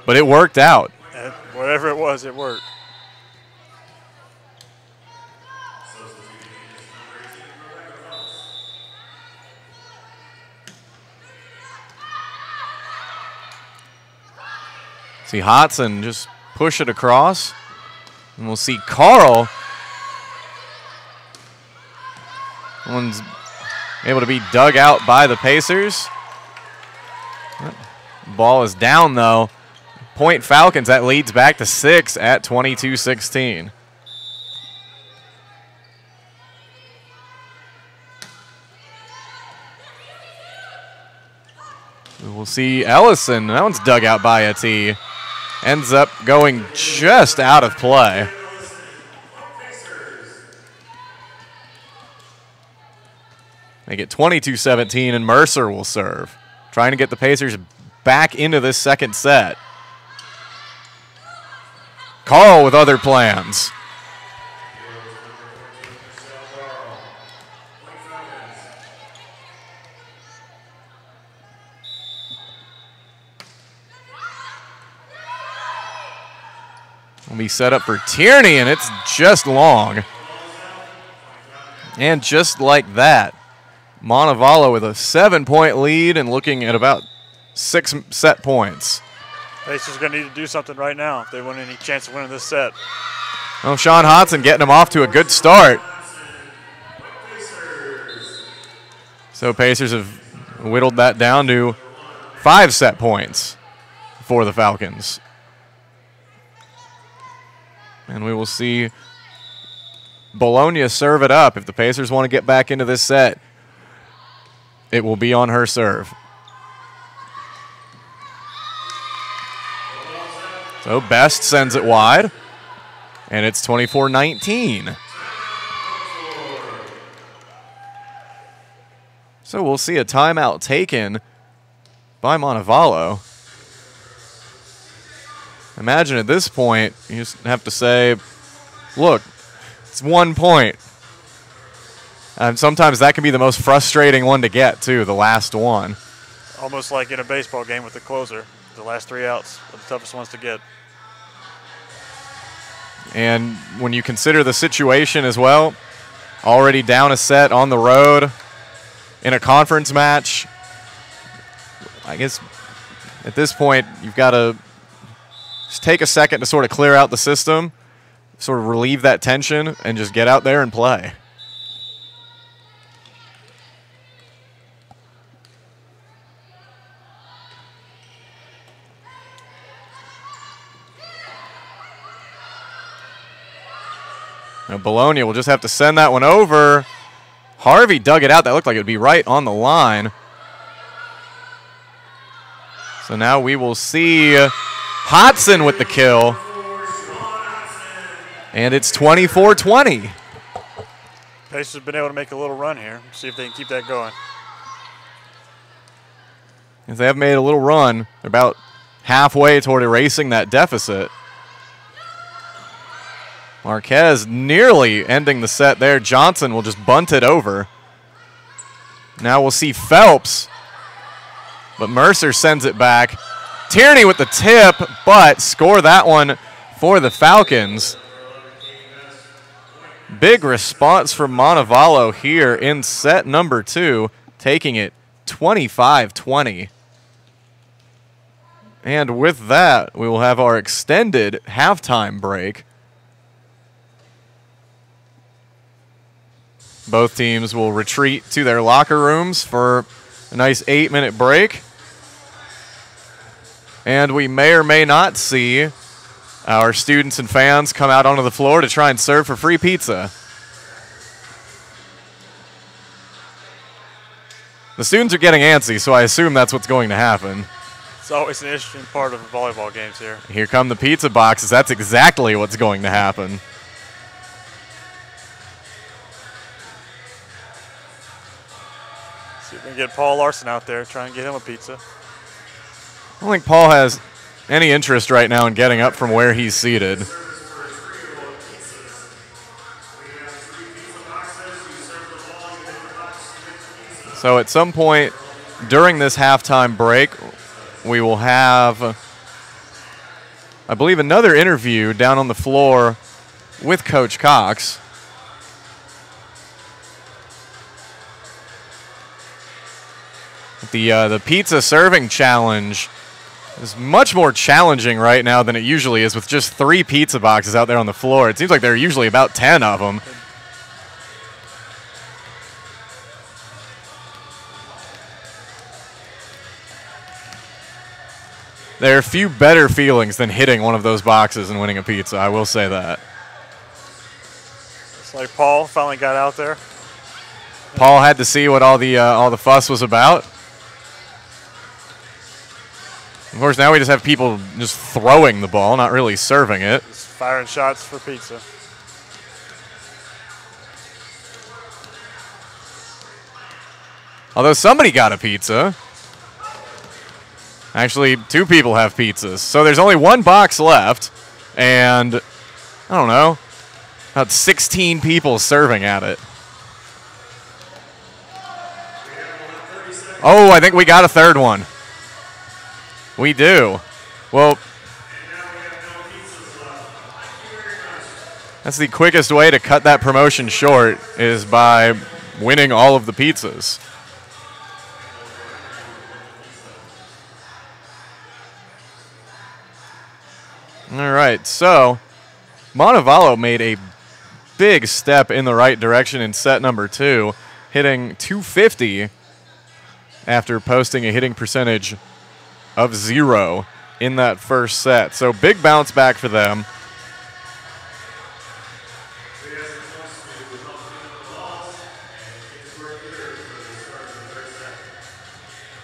Speaker 1: but it worked out.
Speaker 5: And whatever it was, it worked.
Speaker 1: See Hodson just push it across, and we'll see Carl. One's able to be dug out by the Pacers. Ball is down, though. Point Falcons, that leads back to 6 at 22-16. We'll see Ellison. That one's dug out by a tee. Ends up going just out of play. Make it 22-17, and Mercer will serve. Trying to get the Pacers back into this second set. Carl with other plans. Will be set up for Tierney, and it's just long. And just like that, Montevallo with a 7-point lead and looking at about 6 set points.
Speaker 5: Pacers are going to need to do something right now if they want any chance of winning this set.
Speaker 1: Well, Sean Hodson getting him off to a good start. So Pacers have whittled that down to 5 set points for the Falcons. And we will see Bologna serve it up. If the Pacers want to get back into this set, it will be on her serve. So Best sends it wide, and it's 24-19. So we'll see a timeout taken by Montevallo. Imagine at this point, you just have to say, look, it's 1 point. And sometimes that can be the most frustrating one to get, too, the last one.
Speaker 5: Almost like in a baseball game with the closer. The last 3 outs are the toughest ones to get.
Speaker 1: And when you consider the situation as well, already down a set on the road in a conference match, I guess at this point you've got to just take a second to sort of clear out the system, sort of relieve that tension, and just get out there and play. Now Bologna will just have to send that one over. Harvey dug it out. That looked like it would be right on the line. So now we will see Hodson with the kill. And it's 24-20.
Speaker 5: Pacers have been able to make a little run here. See if they can keep that going.
Speaker 1: If they have made a little run, they're about halfway toward erasing that deficit. Marquez nearly ending the set there. Johnson will just bunt it over. Now we'll see Phelps, but Mercer sends it back. Tierney with the tip, but score that one for the Falcons. Big response from Montevallo here in set number 2, taking it 25-20. And with that, we will have our extended halftime break. Both teams will retreat to their locker rooms for a nice 8-minute break. And we may or may not see our students and fans come out onto the floor to try and serve for free pizza. The students are getting antsy, so I assume that's what's going to happen.
Speaker 5: It's always an interesting part of volleyball games here.
Speaker 1: Here come the pizza boxes. That's exactly what's going to happen.
Speaker 5: See if we can get Paul Larson out there, try and get him a pizza.
Speaker 1: I don't think Paul has any interest right now in getting up from where he's seated. So at some point during this halftime break, we will have, I believe, another interview down on the floor with Coach Cox. The pizza serving challenge is much more challenging right now than it usually is with just 3 pizza boxes out there on the floor. It seems like there are usually about 10 of them. There are few better feelings than hitting one of those boxes and winning a pizza, I will say that.
Speaker 5: It's like Paul finally got out there.
Speaker 1: Paul had to see what all the fuss was about. Of course, now we just have people just throwing the ball, not really serving it.
Speaker 5: Just firing shots for pizza.
Speaker 1: Although somebody got a pizza. Actually, 2 people have pizzas. So there's only 1 box left. And, I don't know, about 16 people serving at it. Oh, I think we got a 3rd one. We do. Well, That's the quickest way to cut that promotion short, is by winning all of the pizzas. All right, so Montevallo made a big step in the right direction in set number 2, hitting 250 after posting a hitting percentage of 0 in that first set. So big bounce back for them.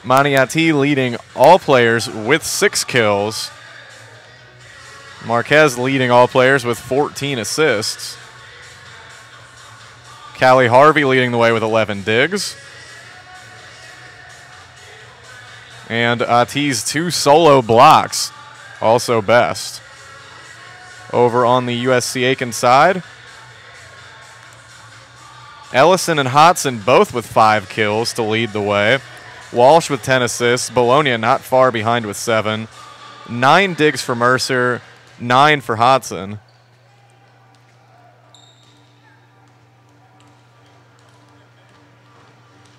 Speaker 1: Maniati leading all players with 6 kills. Marquez leading all players with 14 assists. Callie Harvey leading the way with 11 digs. And Ati's 2 solo blocks, also best. Over on the USC Aiken side, Ellison and Hodson both with 5 kills to lead the way. Walsh with 10 assists. Bologna not far behind with 7. 9 digs for Mercer, 9 for Hodson.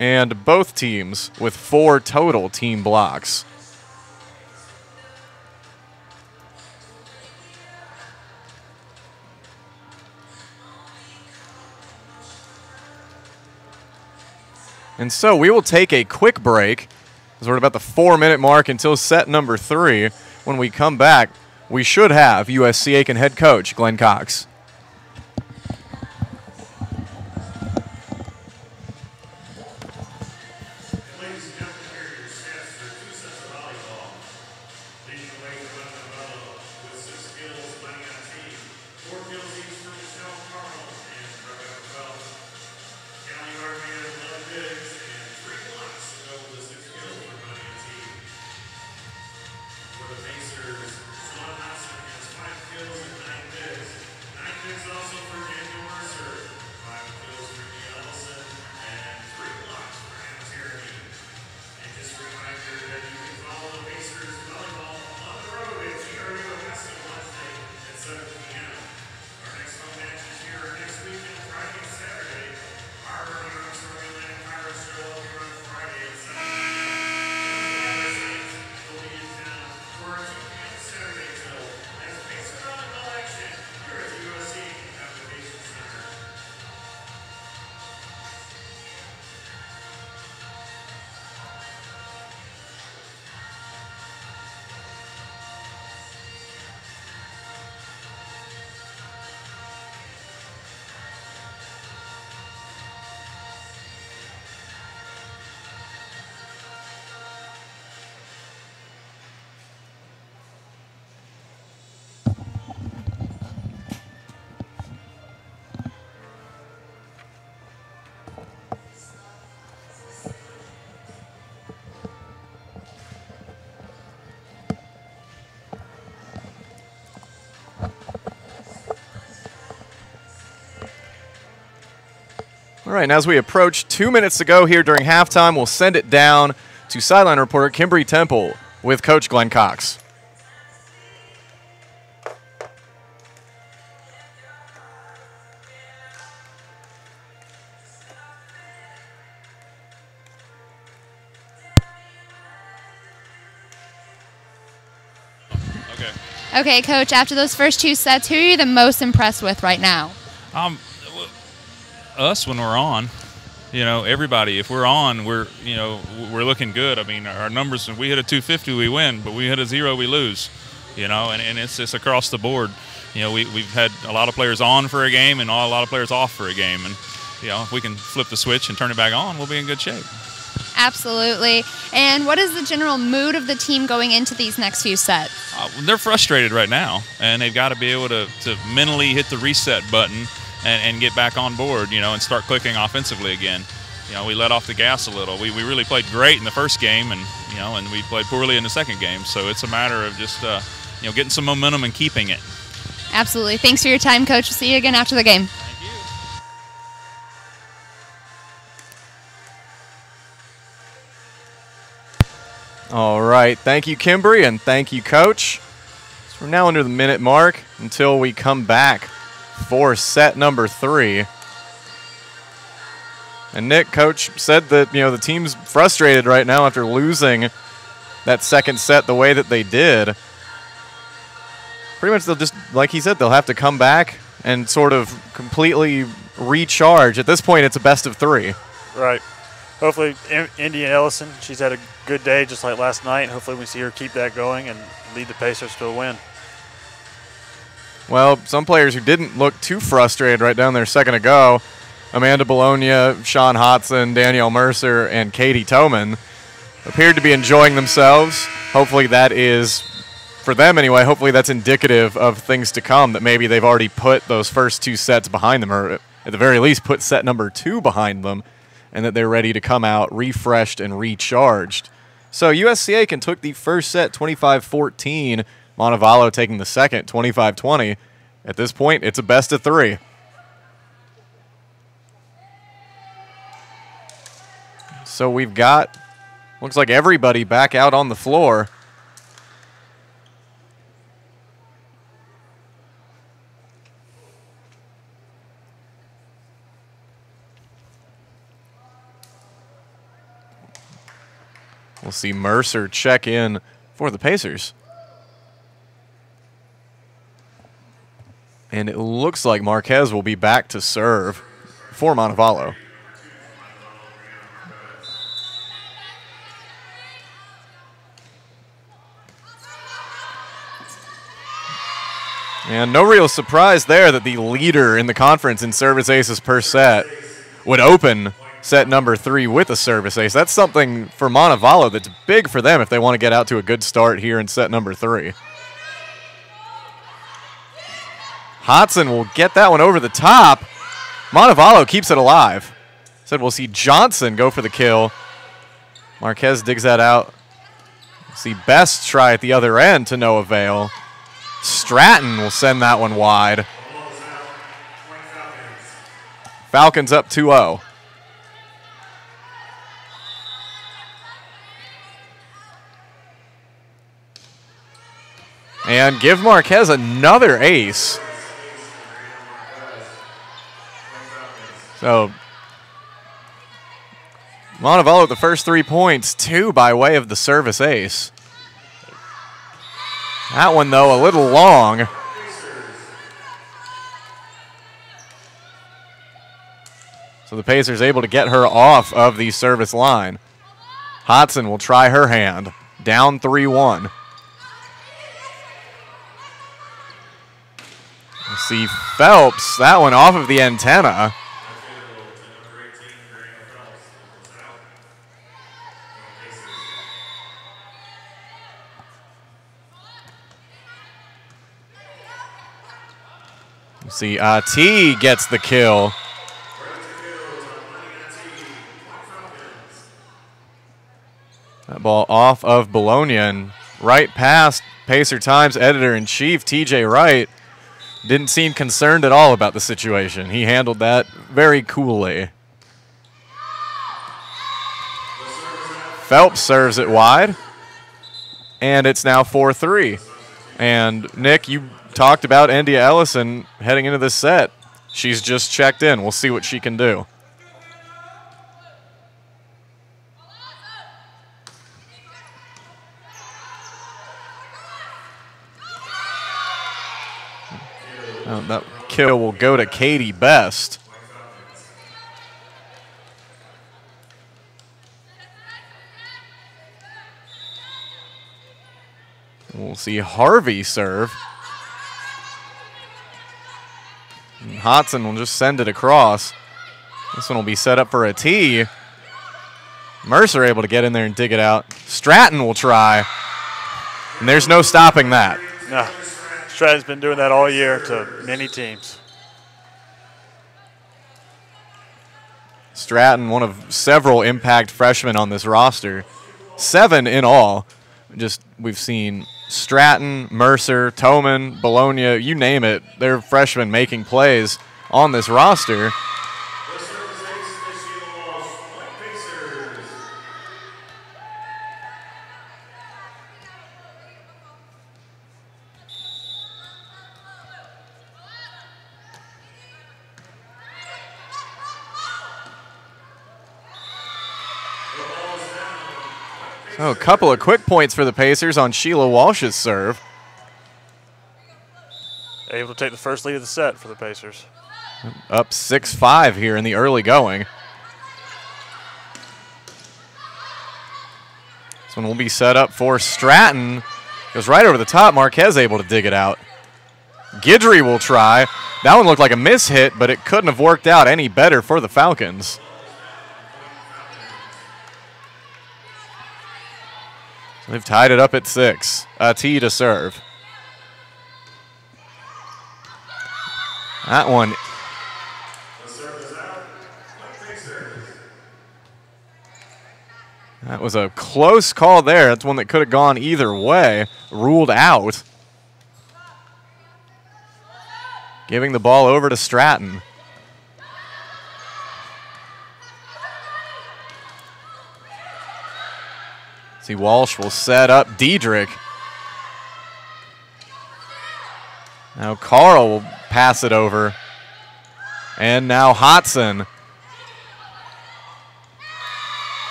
Speaker 1: And both teams with 4 total team blocks. And so we will take a quick break, as we're at about the 4-minute mark until set number 3. When we come back, we should have USC Aiken head coach Glenn Cox.
Speaker 6: Ladies and gentlemen, here are your stats for 2 sets of volleyball. Leading the way for Montevallo with 6 kills, Maniati, 4 kills each for Michelle Carl and Rebecca Phelps. Callie Harvey has 11 digs and 3 blocks to go with the 6 kills for Maniati. For the Pacers, Sean Hodson has 5 kills and 9 digs. 9 digs also for Daniel Mercer, 5 kills for Nia Ellison, and 3 blocks for Hannah Tierney. And just a reminder that you can follow the Pacers volleyball on the road at GRU Augusta Wednesday at 7 p.m. Our next home matches here are next weekend, Friday and Saturday. Our early runs from Atlantic Pirates show up here on Friday at 7 p.m. Saints will be in town for our 2 p.m. Saturday show as Pacer volleyball action here at the USC Convocation Center.
Speaker 1: All right, and as we approach 2 minutes to go here during halftime, we'll send it down to sideline reporter Kimberly Temple with Coach Glenn Cox.
Speaker 3: Okay, Coach, after those first 2 sets, who are you the most impressed with right now?
Speaker 4: Us when we're on. You know, everybody. If we're on, we're looking good. I mean, our numbers. If we hit a 250, we win. But we hit a 0, we lose. You know, and it's just across the board. You know, we've had a lot of players on for a game and a lot of players off for a game. And you know, if we can flip the switch and turn it back on, we'll be in good shape.
Speaker 3: Absolutely. And what is the general mood of the team going into these next few sets?
Speaker 4: They're frustrated right now, and they've got to be able to mentally hit the reset button and get back on board, you know, and start clicking offensively again. You know, we let off the gas a little. We really played great in the first game, and you know, and we played poorly in the second game. So it's a matter of just you know, getting some momentum and keeping it.
Speaker 3: Absolutely. Thanks for your time, Coach. We'll see you again after the game.
Speaker 4: Thank you.
Speaker 1: All right, thank you, Kimberly, and thank you, Coach. So we're now under the minute mark until we come back for set number 3. And Nick, coach, said that, the team's frustrated right now after losing that second set the way that they did. Pretty much they'll just, like he said, they'll have to come back and sort of completely recharge. At this point, it's a best of 3.
Speaker 5: Right. Hopefully, India Ellison, she's had a good day just like last night. Hopefully we see her keep that going and lead the Pacers to a win.
Speaker 1: Well, some players who didn't look too frustrated right down there a second ago, Amanda Bologna, Sean Hodson, Danielle Mercer, and Katie Toman, appeared to be enjoying themselves. Hopefully that is, for them anyway, hopefully that's indicative of things to come, that maybe they've already put those first 2 sets behind them, or at the very least put set number 2 behind them, and that they're ready to come out refreshed and recharged. So USC Aiken took the first set 25-14, Montevallo taking the second 25-20. At this point, it's a best of 3. So we've got, looks like everybody back out on the floor. We'll see Mercer check in for the Pacers. And it looks like Marquez will be back to serve for Montevallo. And no real surprise there that the leader in the conference in service aces per set would open set number 3 with a service ace. That's something for Montevallo that's big for them if they want to get out to a good start here in set number 3. Hodson will get that one over the top. Montevallo keeps it alive. Said we'll see Johnson go for the kill. Marquez digs that out. See Best try at the other end to no avail. Stratton will send that one wide. Falcons up 2-0. And give Marquez another ace. So Montevallo with the first 3 points, 2 by way of the service ace. That one, though, a little long. So the Pacers able to get her off of the service line. Hodson will try her hand. Down 3-1. We'll see Phelps, that one off of the antenna. We'll see T gets the kill. That ball off of Bologna and right past Pacer Times editor-in-chief TJ Wright. Didn't seem concerned at all about the situation. He handled that very coolly. Phelps serves it wide, and it's now 4-3. And, Nick, you talked about India Ellison heading into this set. She's just checked in. We'll see what she can do. That kill will go to Katie Best. We'll see Harvey serve. And Hodson will just send it across. This one will be set up for a tee. Mercer able to get in there and dig it out. Stratton will try. And there's no stopping that.
Speaker 5: No. Stratton's been doing that all year to many teams.
Speaker 1: Stratton, one of several impact freshmen on this roster. 7 in all. Just we've seen Stratton, Mercer, Toman, Bologna, you name it. They're freshmen making plays on this roster. So a couple of quick points for the Pacers on Sheila Walsh's serve.
Speaker 5: Able to take the first lead of the set for the Pacers.
Speaker 1: Up 6-5 here in the early going. This one will be set up for Stratton. Goes right over the top. Marquez able to dig it out. Guidry will try. That one looked like a miss hit, but it couldn't have worked out any better for the Falcons. So they've tied it up at 6. T to serve. That one. That was a close call there. That's one that could have gone either way. Ruled out. Giving the ball over to Stratton. See, Walsh will set up Diedrich. Now Carl will pass it over. And now Hodson.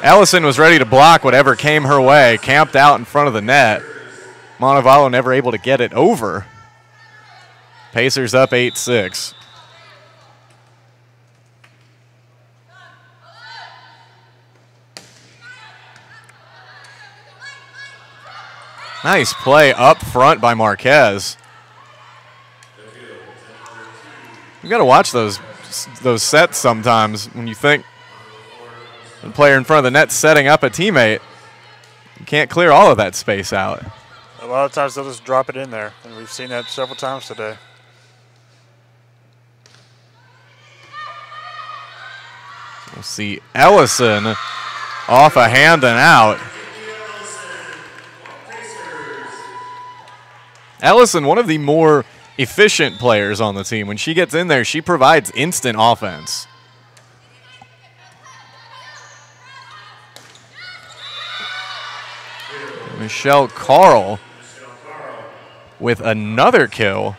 Speaker 1: Ellison was ready to block whatever came her way, camped out in front of the net. Montevallo never able to get it over. Pacers up 8-6. Nice play up front by Marquez. You got to watch those sets sometimes when you think the player in front of the net setting up a teammate. You can't clear all of that space out.
Speaker 5: A lot of times they'll just drop it in there, and we've seen that several times today.
Speaker 1: We'll see Ellison off a hand and out. Ellison, one of the more efficient players on the team. When she gets in there, she provides instant offense. Michelle Carl with another kill.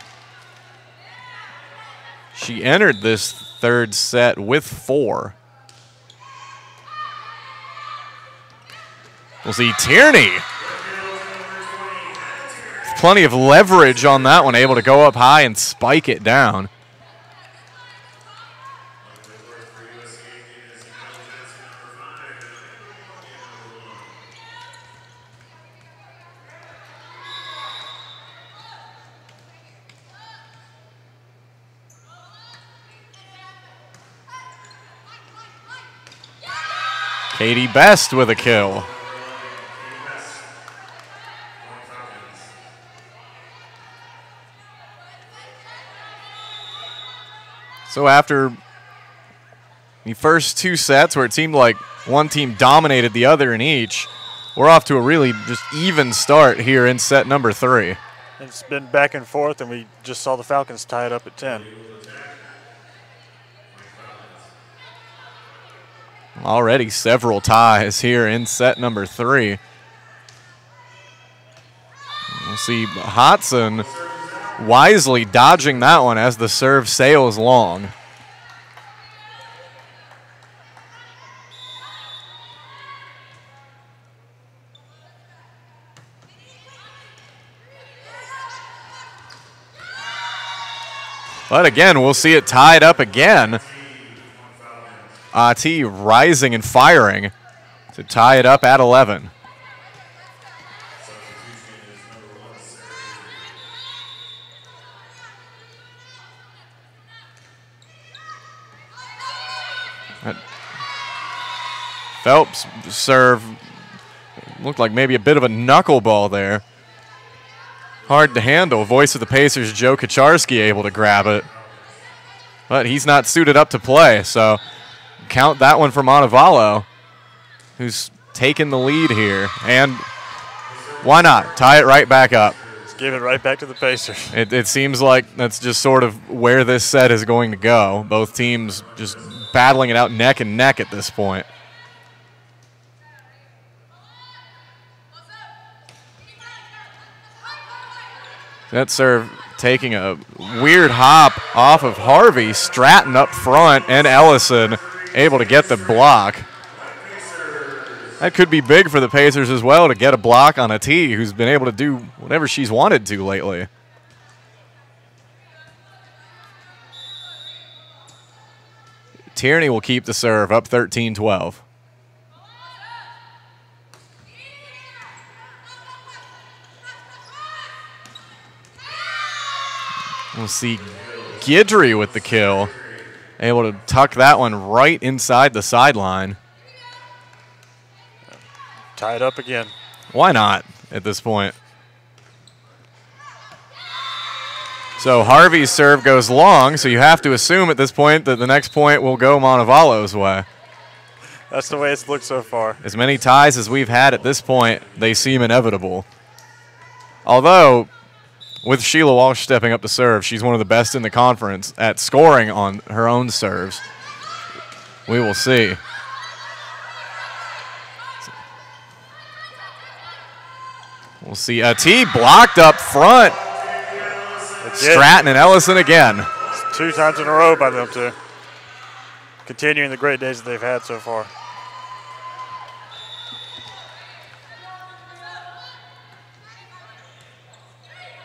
Speaker 1: She entered this third set with 4. We'll see Tierney. Plenty of leverage on that one, able to go up high and spike it down. Katie Best with a kill. So after the first 2 sets where it seemed like one team dominated the other in each, we're off to a really just even start here in set number 3.
Speaker 5: It's been back and forth, and we just saw the Falcons tie it up at 10.
Speaker 1: Already several ties here in set number 3. We'll see Hodson wisely dodging that one as the serve sails long. But again, we'll see it tied up again. T rising and firing to tie it up at 11. Phelps' serve looked like maybe a bit of a knuckleball there. Hard to handle. Voice of the Pacers, Joe Kacharski, able to grab it. But he's not suited up to play, so count that one for Montevallo, who's taken the lead here. And why not? Tie it right back up.
Speaker 5: Let's give it right back to the Pacers.
Speaker 1: It seems like that's just sort of where this set is going to go. Both teams just battling it out neck and neck at this point. That serve taking a weird hop off of Harvey. Stratton up front, and Ellison able to get the block. That could be big for the Pacers as well to get a block on a T who's been able to do whatever she's wanted to lately. Tierney will keep the serve, up 13-12. We'll see Guidry with the kill. Able to tuck that one right inside the sideline.
Speaker 5: Tied up again.
Speaker 1: Why not at this point? So Harvey's serve goes long, so you have to assume at this point that the next point will go Montevallo's way.
Speaker 5: That's the way it's looked so far.
Speaker 1: As many ties as we've had at this point, they seem inevitable. Although, with Sheila Walsh stepping up to serve, she's one of the best in the conference at scoring on her own serves. We will see. We'll see a T blocked up front. Stratton and Ellison again.
Speaker 5: It's 2 times in a row by them two. Continuing the great days that they've had so far.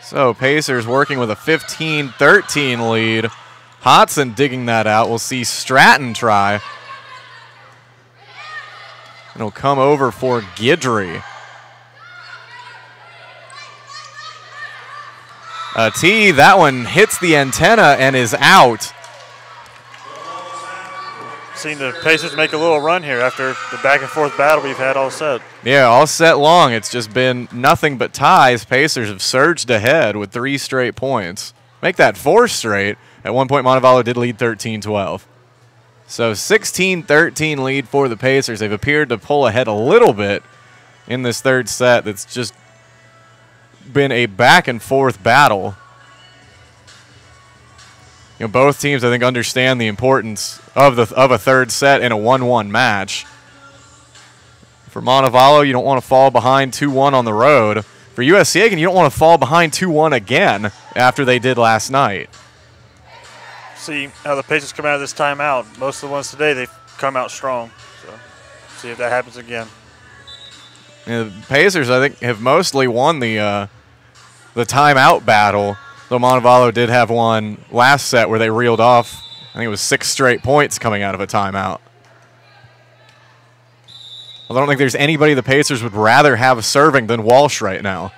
Speaker 1: So Pacers working with a 15-13 lead. Hodson digging that out. We'll see Stratton try. It'll come over for Guidry. T, that one hits the antenna and is out.
Speaker 5: Seen the Pacers make a little run here after the back and forth battle we've had all set.
Speaker 1: Yeah, all set long. It's just been nothing but ties. Pacers have surged ahead with 3 straight points. Make that 4 straight. At one point, Montevallo did lead 13-12. So 16-13 lead for the Pacers. They've appeared to pull ahead a little bit in this third set. That's just been a back and forth battle. You know, both teams, I think, understand the importance of a third set in a 1-1 match. For Montevallo, you don't want to fall behind 2-1 on the road. For USC Aiken, you don't want to fall behind 2-1 again after they did last night.
Speaker 5: See how the Pacers come out of this timeout. Most of the ones today, they've come out strong. So see if that happens again.
Speaker 1: Yeah, the Pacers, I think, have mostly won the timeout battle, though Montevallo did have one last set where they reeled off, I think it was 6 straight points coming out of a timeout. Well, I don't think there's anybody the Pacers would rather have serving than Walsh right now.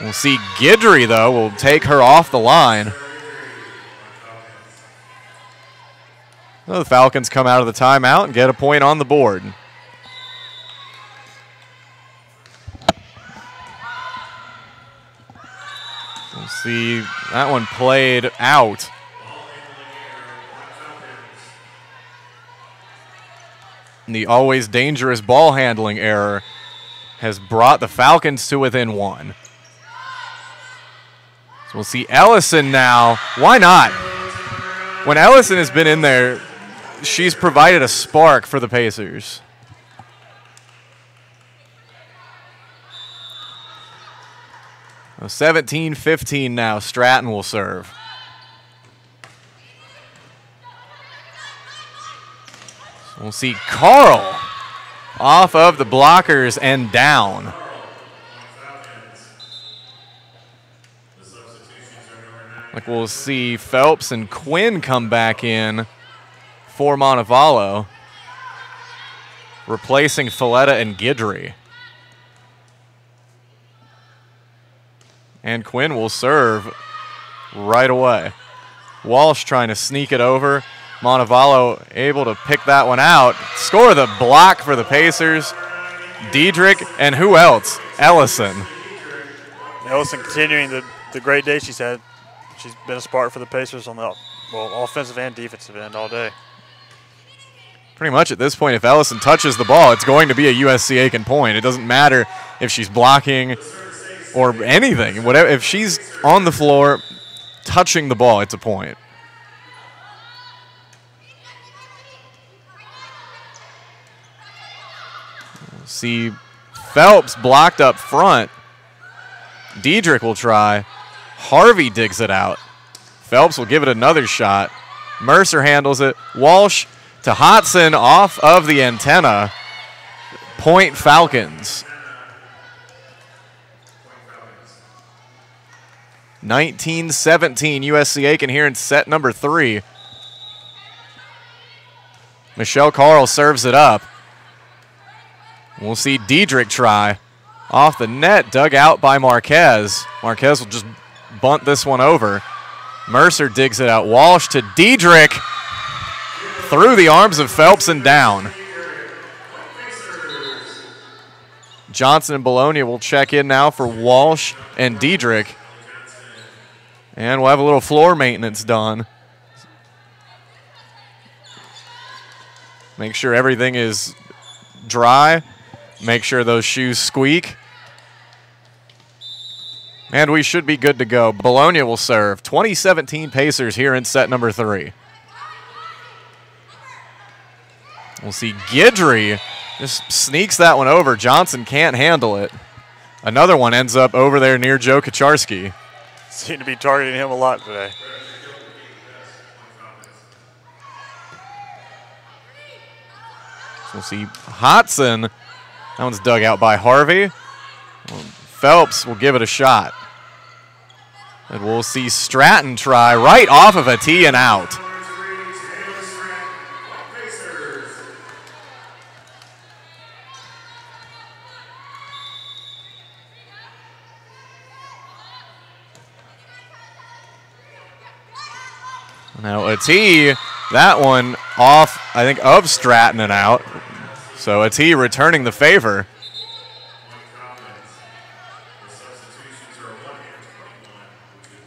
Speaker 1: We'll see Guidry, though, will take her off the line. So the Falcons come out of the timeout and get a point on the board. We'll see that one played out. And the always dangerous ball handling error has brought the Falcons to within 1. So we'll see Ellison now. Why not? When Ellison has been in there, she's provided a spark for the Pacers. So 17-15 now. Stratton will serve. So we'll see Carl off of the blockers and down. Like we'll see Phelps and Quinn come back in for Montevallo, replacing Folletta and Guidry. And Quinn will serve right away. Walsh trying to sneak it over. Montevallo able to pick that one out. Score the block for the Pacers. Diedrich and who else? Ellison.
Speaker 5: Ellison continuing the great day she's had. She's been a spark for the Pacers on the offensive and defensive end all day.
Speaker 1: Pretty much at this point, if Ellison touches the ball, it's going to be a USC Aiken point. It doesn't matter if she's blocking or anything. Whatever, if she's on the floor touching the ball, it's a point. See Phelps blocked up front. Diedrich will try. Harvey digs it out. Phelps will give it another shot. Mercer handles it. Walsh to Hodson off of the antenna. Point Falcons. 19-17 USC Aiken here in set number 3. Michelle Carl serves it up. We'll see Diedrich try. Off the net, dug out by Marquez. Marquez will just bunt this one over. Mercer digs it out. Walsh to Diedrich. Through the arms of Phelps and down. Johnson and Bologna will check in now for Walsh and Diedrich. And we'll have a little floor maintenance done. Make sure everything is dry. Make sure those shoes squeak. And we should be good to go. Bologna will serve. 2017 Pacers here in set number 3. We'll see Guidry just sneaks that one over. Johnson can't handle it. Another one ends up over there near Joe Kacharski.
Speaker 5: Seem to be targeting him a lot today.
Speaker 1: So we'll see Hodson. That one's dug out by Harvey. Phelps will give it a shot. And we'll see Stratton try right off of a tee and out. Now a tee, that one off, I think, of Stratton and out. So a tee returning the favor.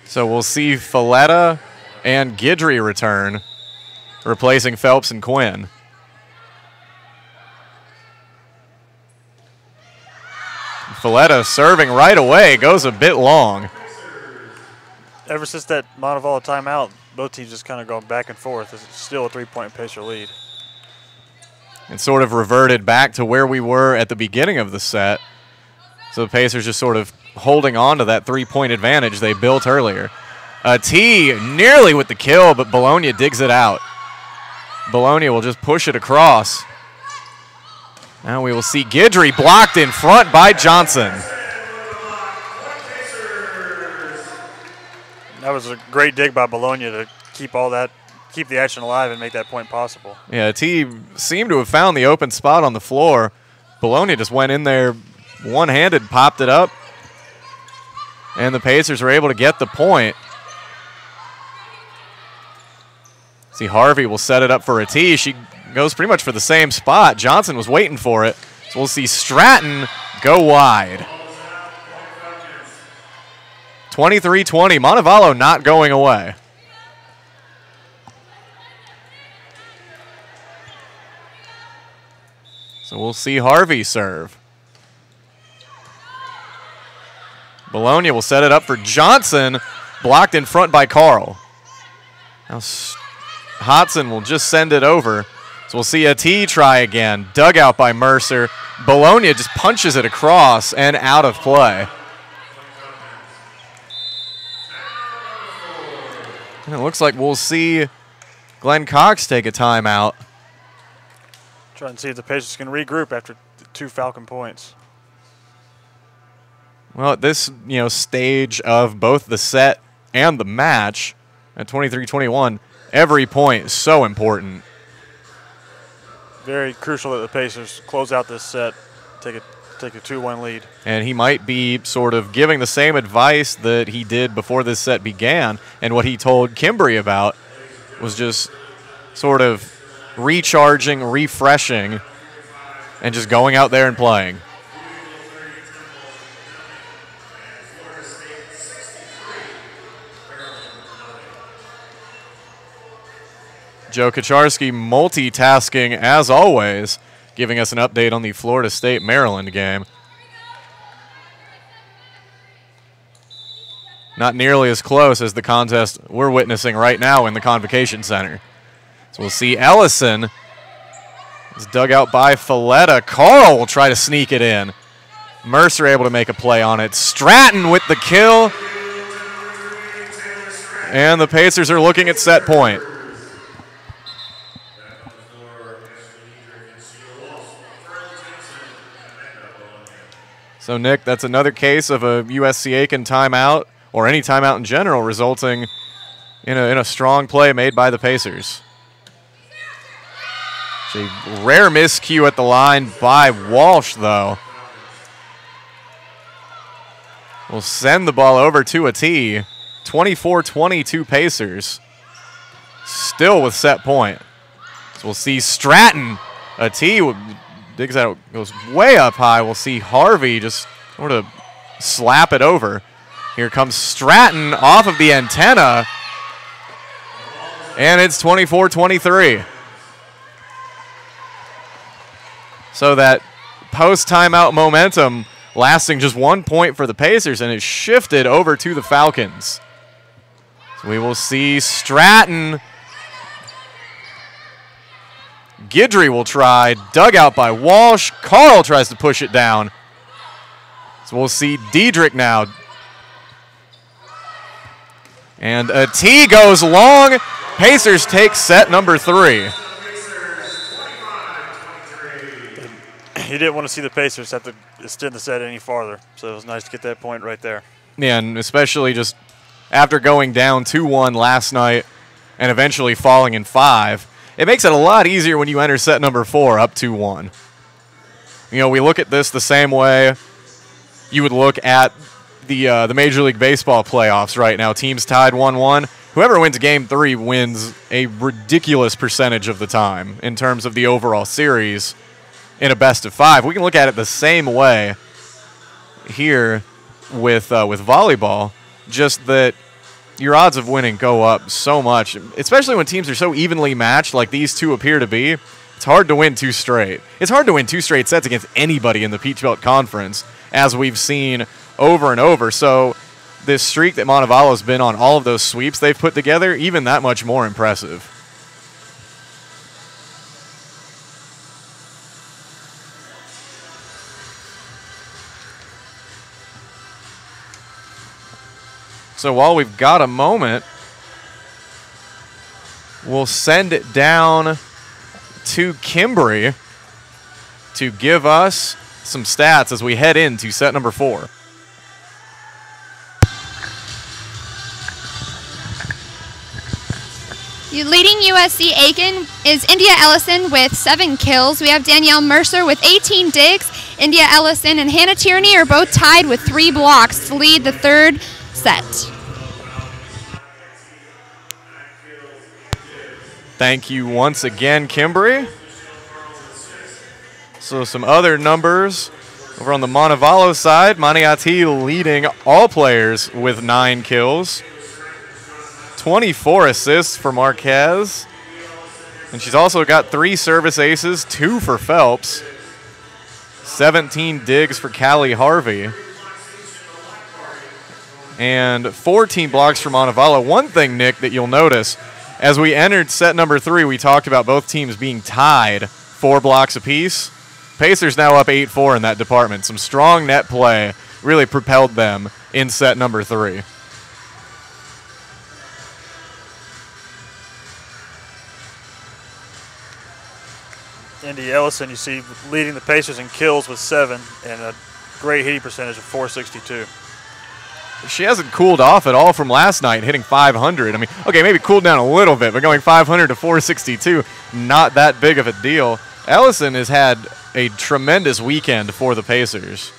Speaker 1: So we'll see Folletta and Guidry return, replacing Phelps and Quinn. Folletta serving right away, goes a bit long.
Speaker 5: Ever since that Montevallo timeout, both teams just kind of gone back and forth. It's still a 3-point Pacer lead.
Speaker 1: And sort of reverted back to where we were at the beginning of the set. So the Pacers just sort of holding on to that 3-point advantage they built earlier. A tee nearly with the kill, but Bologna digs it out. Bologna will just push it across. Now we will see Guidry blocked in front by Johnson.
Speaker 5: That was a great dig by Bologna to keep the action alive and make that point possible.
Speaker 1: Yeah, T seemed to have found the open spot on the floor. Bologna just went in there one-handed, popped it up, and the Pacers were able to get the point. See, Harvey will set it up for a tee. She goes pretty much for the same spot. Johnson was waiting for it. So we'll see Stratton go wide. 23-20, Montevallo not going away. So we'll see Harvey serve. Bologna will set it up for Johnson, blocked in front by Carl. Now Hodson will just send it over. So we'll see a tee try again, dug out by Mercer. Bologna just punches it across and out of play. And it looks like we'll see Glenn Cox take a timeout.
Speaker 5: Try and see if the Pacers can regroup after the 2 Falcon points.
Speaker 1: Well, at this stage of both the set and the match at 23-21, every point is so important.
Speaker 5: Very crucial that the Pacers close out this set, take a 2-1 lead.
Speaker 1: And he might be sort of giving the same advice that he did before this set began, and what he told Kimbrey about was just sort of recharging, refreshing, and just going out there and playing. Joe Kacharski multitasking as always, giving us an update on the Florida State-Maryland game. Not nearly as close as the contest we're witnessing right now in the Convocation Center. So we'll see Ellison. It's dug out by Folletta. Carl will try to sneak it in. Mercer able to make a play on it. Stratton with the kill. And the Pacers are looking at set point. So, Nick, that's another case of a USC Aiken timeout, or any timeout in general, resulting in a strong play made by the Pacers. It's a rare miscue at the line by Walsh, though. Will send the ball over to a tee. 24-22 Pacers. Still with set point. So we'll see Stratton. A tee digs out, goes way up high. We'll see Harvey just sort of slap it over. Here comes Stratton off of the antenna. And it's 24-23. So that post-timeout momentum lasting just 1 point for the Pacers, and it shifted over to the Falcons. So we will see Stratton. Guidry will try. Dug out by Walsh. Carl tries to push it down. So we'll see Diedrich now. And a tee goes long. Pacers take set number 3.
Speaker 5: He didn't want to see the Pacers have to extend the set any farther, so it was nice to get that point right there.
Speaker 1: Yeah, and especially just after going down 2-1 last night and eventually falling in 5, it makes it a lot easier when you enter set number 4 up 2-1. You know, we look at this the same way you would look at the Major League Baseball playoffs right now. Teams tied 1-1. Whoever wins Game 3 wins a ridiculous percentage of the time in terms of the overall series in a best-of-5. We can look at it the same way here with volleyball, just that your odds of winning go up so much, especially when teams are so evenly matched like these two appear to be. It's hard to win 2 straight. It's hard to win 2 straight sets against anybody in the Peach Belt Conference, as we've seen over and over. So this streak that Montevallo's been on, all of those sweeps they've put together, even that much more impressive. So while we've got a moment, we'll send it down to Kimbry to give us some stats as we head into set number 4.
Speaker 3: Leading USC Aiken is India Ellison with 7 kills. We have Danielle Mercer with 18 digs. India Ellison and Hannah Tierney are both tied with 3 blocks to lead the 3rd set.
Speaker 1: Thank you once again, Kimbry. So some other numbers over on the Montevallo side. Maniati leading all players with 9 kills. 24 assists for Marquez. And she's also got 3 service aces, 2 for Phelps. 17 digs for Callie Harvey. And 14 blocks for Montevallo. One thing, Nick, that you'll notice, as we entered set number 3, we talked about both teams being tied 4 blocks apiece. Pacers now up 8-4 in that department. Some strong net play really propelled them in set number 3.
Speaker 5: Indy Ellison, you see, leading the Pacers in kills with 7 and a great hitting percentage of .462.
Speaker 1: She hasn't cooled off at all from last night, hitting 500. I mean, okay, maybe cooled down a little bit, but going 500 to .462, not that big of a deal. Ellison has had a tremendous weekend for the Pacers.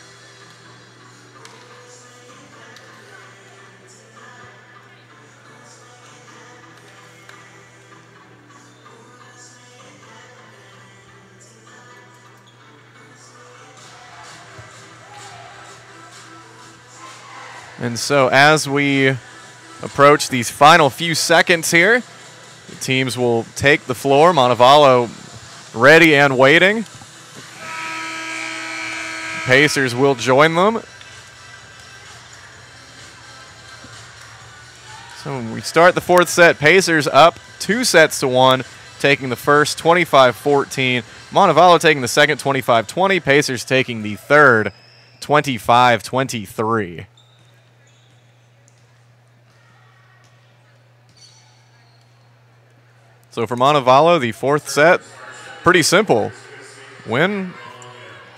Speaker 1: And so as we approach these final few seconds here, the teams will take the floor. Montevallo ready and waiting. Pacers will join them. So we start the 4th set. Pacers up 2-1, taking the first 25-14. Montevallo taking the second 25-20. Pacers taking the third 25-23. So for Montevallo, the 4th set, pretty simple. Win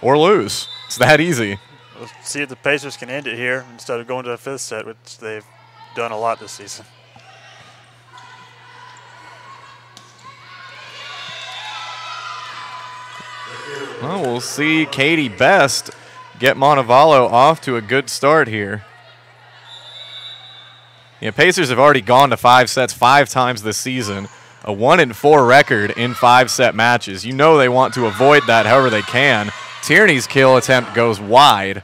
Speaker 1: or lose. It's that easy.
Speaker 5: We'll see if the Pacers can end it here instead of going to a 5th set, which they've done a lot this season.
Speaker 1: Well, we'll see Katie Best get Montevallo off to a good start here. Yeah, Pacers have already gone to 5 sets 5 times this season, a 1-4 record in 5-set matches. You know they want to avoid that however they can. Tierney's kill attempt goes wide.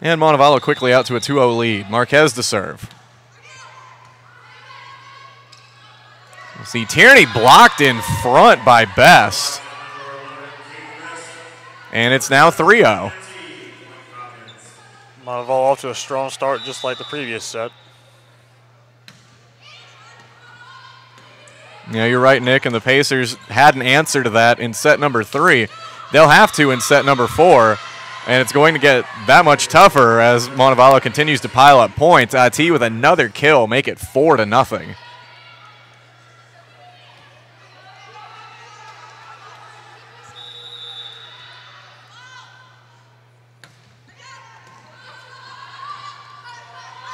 Speaker 1: And Montevallo quickly out to a 2-0 lead. Marquez to serve. We'll see Tierney blocked in front by Best. And it's now 3-0.
Speaker 5: Montevallo off to a strong start just like the previous set.
Speaker 1: Yeah, you're right, Nick, and the Pacers had an answer to that in set number 3. They'll have to in set number 4, and it's going to get that much tougher as Montevallo continues to pile up points. T with another kill, make it 4-0.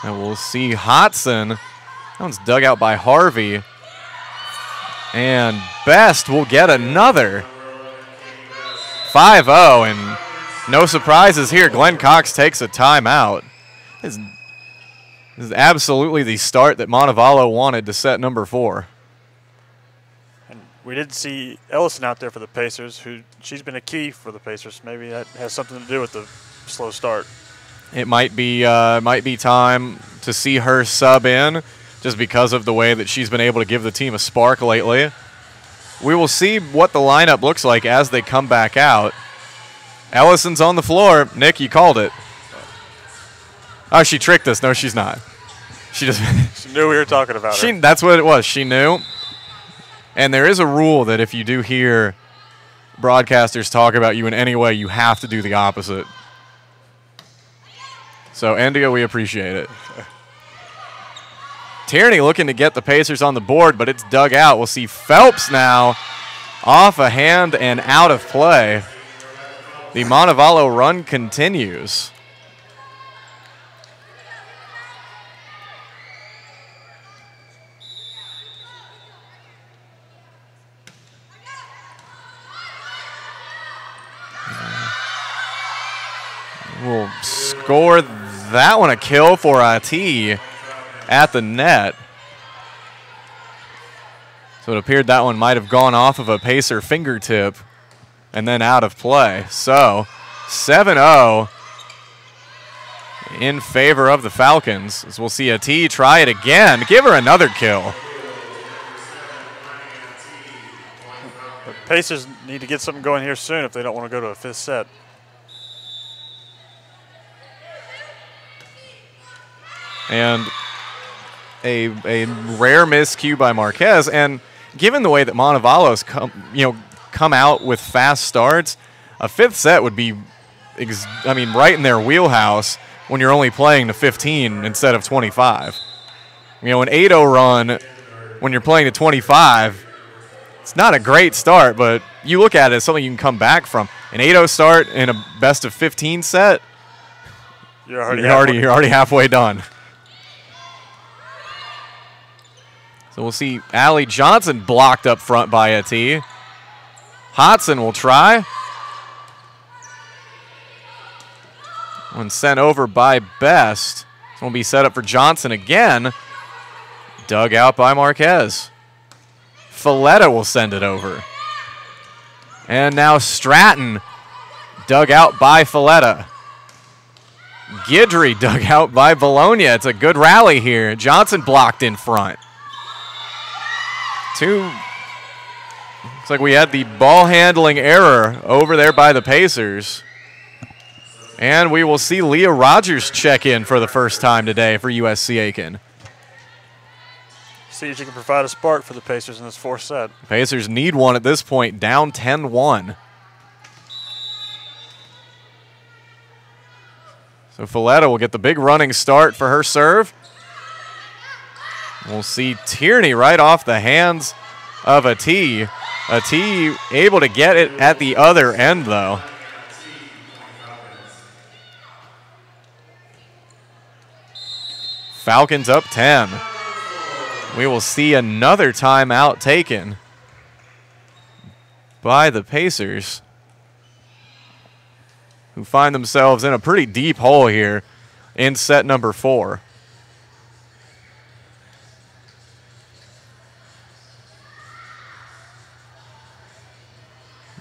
Speaker 1: And we'll see Hodson. That one's dug out by Harvey. And Best will get another 5-0, and no surprises here. Glenn Cox takes a timeout. This is absolutely the start that Montevallo wanted to set number 4.
Speaker 5: And we did see Ellison out there for the Pacers, she's been a key for the Pacers. Maybe that has something to do with the slow start.
Speaker 1: It might be time to see her sub in just because of the way that she's been able to give the team a spark lately. We will see what the lineup looks like as they come back out. Ellison's on the floor. Nick, you called it. Oh, she tricked us. No, she's not. She just
Speaker 5: She knew we were talking about her.
Speaker 1: That's what it was. She knew. And there is a rule that if you do hear broadcasters talk about you in any way, you have to do the opposite. So, Indigo, we appreciate it. Tierney looking to get the Pacers on the board, but it's dug out. We'll see Phelps now off a hand and out of play. The Montevallo run continues. We'll score that one a kill for IT at the net. So it appeared that one might have gone off of a Pacer fingertip and then out of play. So 7-0 in favor of the Falcons. As we'll see IT try it again. Give her another kill.
Speaker 5: The Pacers need to get something going here soon if they don't want to go to a 5th set.
Speaker 1: And a rare miscue by Marquez. And given the way that Montevallo's come out with fast starts, a 5th set would be, right in their wheelhouse when you're only playing to 15 instead of 25. An 8-0 run when you're playing to 25, it's not a great start, but you look at it as something you can come back from. An 8-0 start in a best of 15 set, you're already halfway done. So we'll see Allie Johnson blocked up front by a T. Hodson will try. One sent over by Best. This one will be set up for Johnson again. Dug out by Marquez. Folletta will send it over. And now Stratton dug out by Folletta. Guidry dug out by Bologna. It's a good rally here. Johnson blocked in front. Looks like we had the ball handling error over there by the Pacers. And we will see Leah Rogers check in for the first time today for USC Aiken.
Speaker 5: See if she can provide a spark for the Pacers in this 4th set.
Speaker 1: Pacers need one at this point, down 10-1. So Folletta will get the big running start for her serve. We'll see Tierney right off the hands of a T. A T able to get it at the other end, though. Falcons up 10. We will see another timeout taken by the Pacers, who find themselves in a pretty deep hole here in set number 4.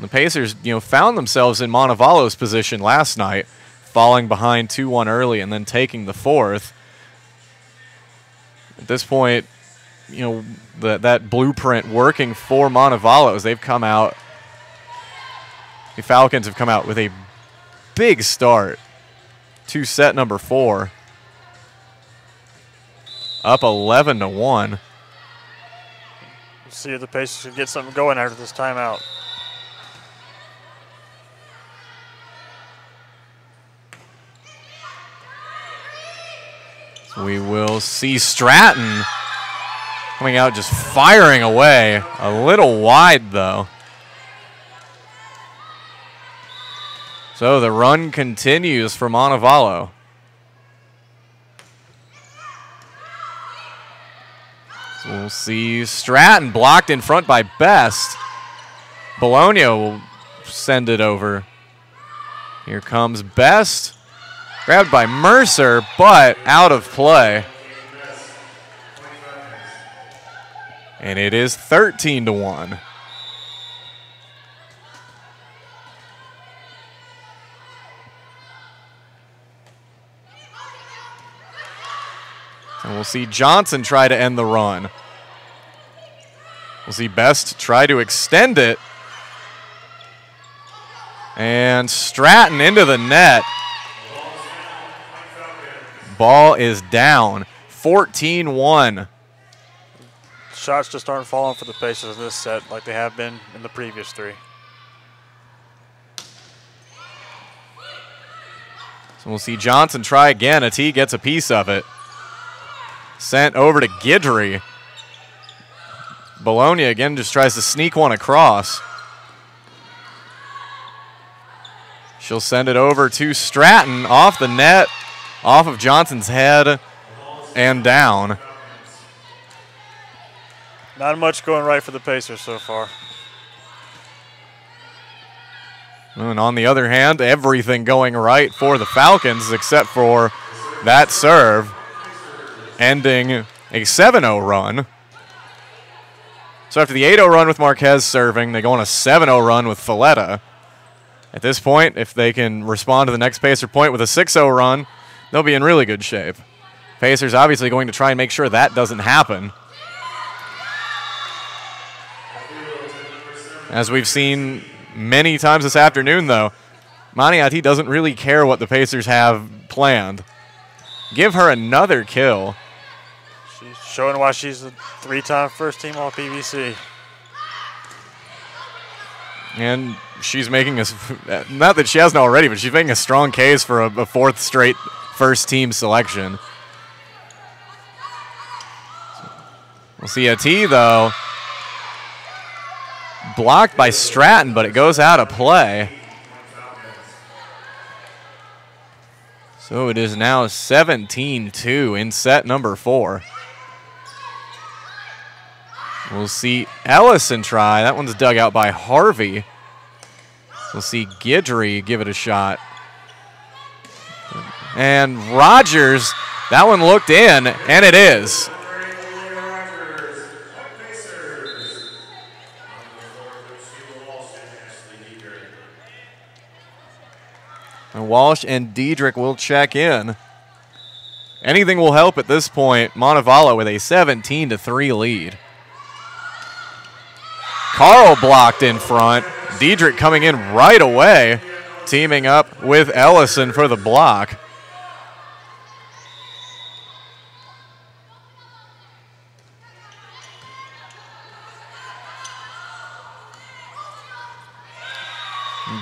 Speaker 1: The Pacers, found themselves in Montevallo's position last night, falling behind 2-1 early and then taking the fourth. At this point, that blueprint working for Montevallo as they've come out. The Falcons have come out with a big start to set number 4. Up 11-1.
Speaker 5: See if the Pacers can get something going after this timeout.
Speaker 1: We will see Stratton coming out just firing away. A little wide, though. So the run continues for Montevallo. So we'll see Stratton blocked in front by Best. Bologna will send it over. Here comes Best. Grabbed by Mercer, but out of play. And it is 13-1. And we'll see Johnson try to end the run. We'll see Best try to extend it. And Stratton into the net. Ball is down, 14-1.
Speaker 5: Shots just aren't falling for the Pacers in this set like they have been in the previous 3.
Speaker 1: So we'll see Johnson try again. A T gets a piece of it. Sent over to Guidry. Bologna again just tries to sneak one across. She'll send it over to Stratton off the net, off of Johnson's head, and down.
Speaker 5: Not much going right for the Pacers so far.
Speaker 1: And on the other hand, everything going right for the Falcons except for that serve, ending a 7-0 run. So after the 8-0 run with Marquez serving, they go on a 7-0 run with Folletta. At this point, if they can respond to the next Pacer point with a 6-0 run, they'll be in really good shape. Pacers obviously going to try and make sure that doesn't happen. As we've seen many times this afternoon, though, Maniati doesn't really care what the Pacers have planned. Give her another kill.
Speaker 5: She's showing why she's a 3-time first-team All-PVC.
Speaker 1: And she's making a, not that she hasn't already, but she's making a strong case for a fourth straight first-team selection. We'll see a T, though. Blocked by Stratton, but it goes out of play. So it is now 17-2 in set number 4. We'll see Ellison try. That one's dug out by Harvey. We'll see Guidry give it a shot. And Rogers, that one looked in, and it is. And Walsh and Diedrich will check in. Anything will help at this point. Montevallo with a 17-3 lead. Carl blocked in front. Diedrich coming in right away, teaming up with Ellison for the block.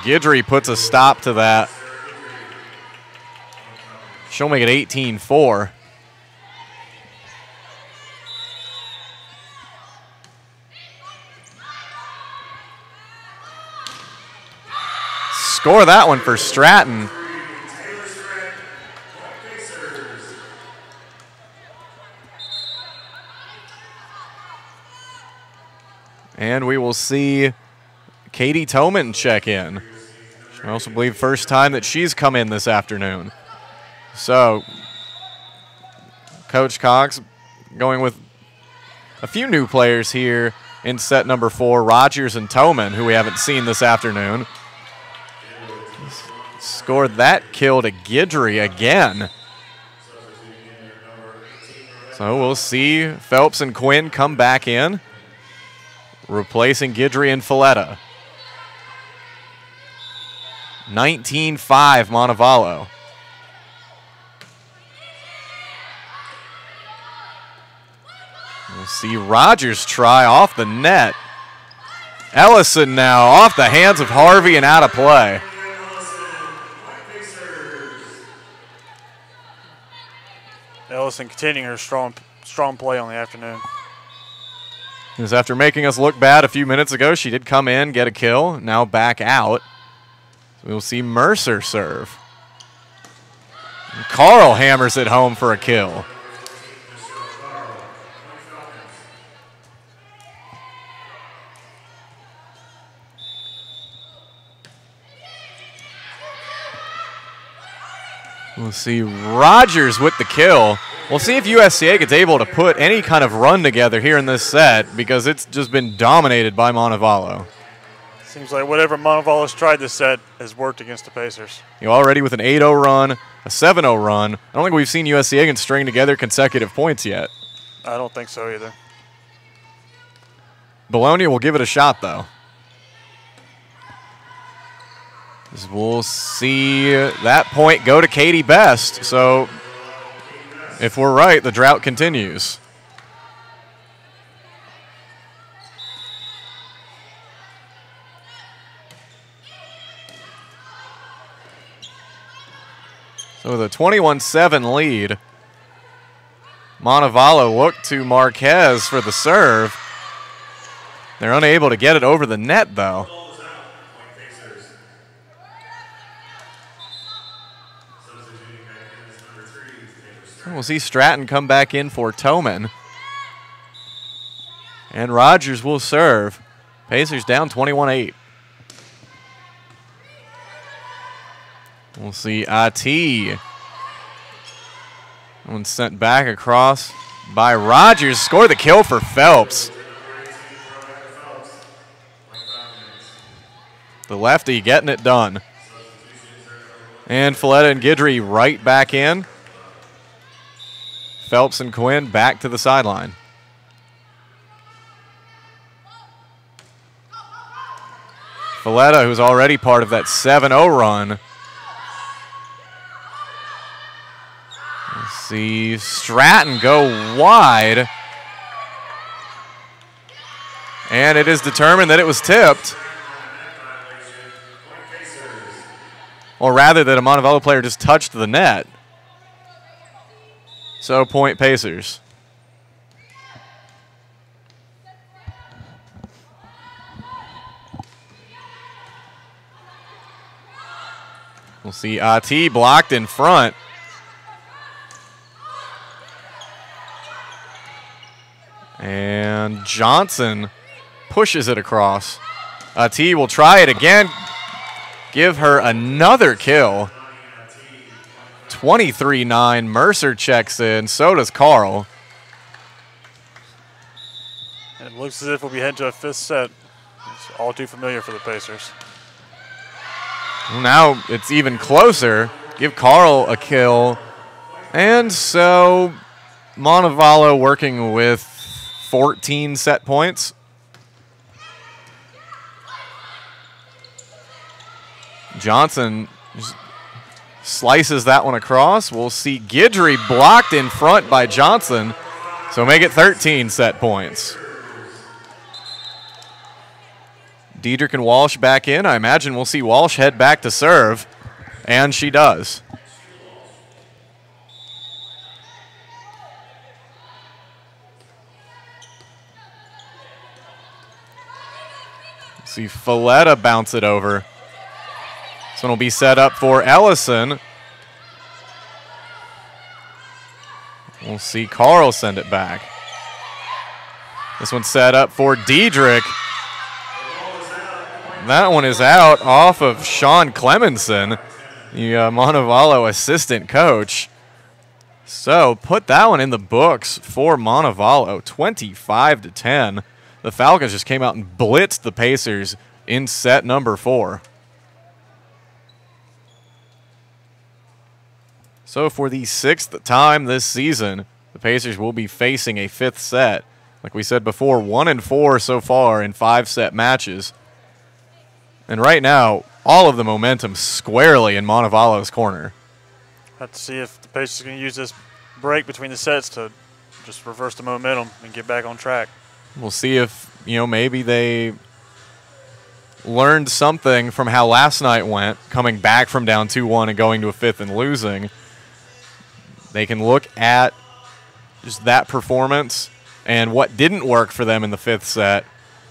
Speaker 1: Guidry puts a stop to that. She'll make it 18-4. score that one for Stratton. And we will see Katie Toman check in. I also believe first time that she's come in this afternoon. So, Coach Cox going with a few new players here in set number 4, Rogers and Toman, who we haven't seen this afternoon. Scored that kill to Guidry again. So we'll see Phelps and Quinn come back in, replacing Guidry and Folletta. 19-5 Montevallo. We'll see Rogers try off the net. Ellison now off the hands of Harvey and out of play.
Speaker 5: Ellison continuing her strong play on the afternoon.
Speaker 1: Because after making us look bad a few minutes ago, she did come in, get a kill, now back out. So we'll see Mercer serve. And Carl hammers it home for a kill. We'll see Rogers with the kill. We'll see if USC Aiken's able to put any kind of run together here in this set, because it's just been dominated by Montevallo.
Speaker 5: Seems like whatever Montevallo's tried this set has worked against the Pacers.
Speaker 1: Already with an 8-0 run, a 7-0 run. I don't think we've seen USC Aiken string together consecutive points yet.
Speaker 5: I don't think so either.
Speaker 1: Bologna will give it a shot, though. As we'll see that point go to Katie Best. So if we're right, the drought continues. So with a 21-7 lead, Montevallo looked to Marquez for the serve. They're unable to get it over the net, though. We'll see Stratton come back in for Toman. And Rogers will serve. Pacers down 21-8. We'll see IT. One sent back across by Rogers. Score the kill for Phelps. The lefty getting it done. And Folletta and Guidry right back in. Phelps and Quinn back to the sideline. Folletta, who's already part of that 7-0 run. Let's see Stratton go wide. And it is determined that it was tipped. Or rather that a Montevallo player just touched the net. So point Pacers. We'll see IT blocked in front. And Johnson pushes it across. IT will try it again. Give her another kill. 23-9. Mercer checks in. So does Carl.
Speaker 5: And it looks as if we'll be heading to a 5th set. It's all too familiar for the Pacers.
Speaker 1: Now it's even closer. Give Carl a kill. And so Montevallo working with 14 set points. Johnson just slices that one across. We'll see Guidry blocked in front by Johnson. So make it 13 set points. Diedrich and Walsh back in. I imagine we'll see Walsh head back to serve. And she does. See Folletta bounce it over. This one will be set up for Ellison. We'll see Carl send it back. This one's set up for Diedrich. That one is out off of Sean Clemenson, the Montevallo assistant coach. So put that one in the books for Montevallo, 25-10. The Falcons just came out and blitzed the Pacers in set number 4. So for the 6th time this season, the Pacers will be facing a 5th set. Like we said before, 1-4 so far in 5-set matches. And right now, all of the momentum squarely in Montevallo's corner.
Speaker 5: Have to see if the Pacers can use this break between the sets to just reverse the momentum and get back on track.
Speaker 1: We'll see if, maybe they learned something from how last night went, coming back from down 2-1 and going to a 5th and losing. They can look at just that performance and what didn't work for them in the 5th set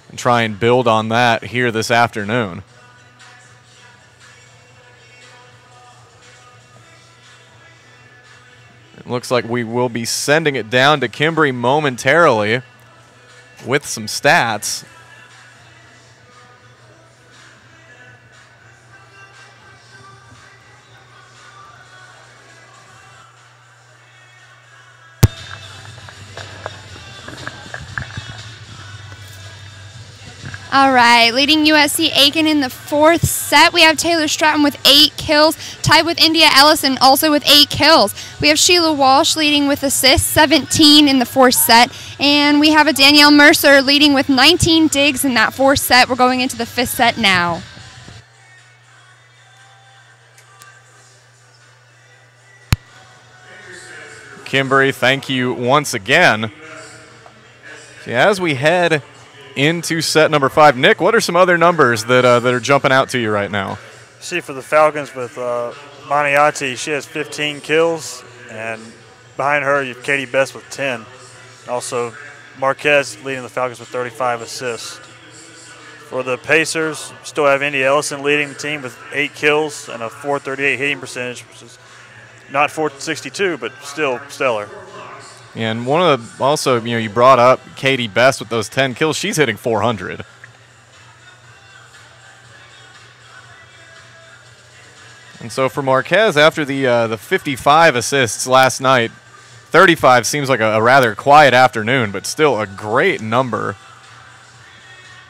Speaker 1: and try and build on that here this afternoon. It looks like we will be sending it down to Kimbry momentarily with some stats.
Speaker 3: All right, leading USC Aiken in the 4th set, we have Taylor Stratton with 8 kills, tied with India Ellison also with 8 kills. We have Sheila Walsh leading with assists, 17 in the 4th set, and we have a Danielle Mercer leading with 19 digs in that 4th set. We're going into the 5th set now.
Speaker 1: Kimbry, thank you once again. So as we head into set number 5. Nick, what are some other numbers that are jumping out to you right now?
Speaker 5: See, for the Falcons with Maniati, she has 15 kills, and behind her you have Katie Best with 10. Also, Marquez leading the Falcons with 35 assists. For the Pacers, still have Indy Ellison leading the team with 8 kills and a .438 hitting percentage, which is not .462, but still stellar.
Speaker 1: And one of the, also, you brought up Katie Best with those 10 kills. She's hitting 400. And so for Marquez, after the 55 assists last night, 35 seems like a rather quiet afternoon, but still a great number.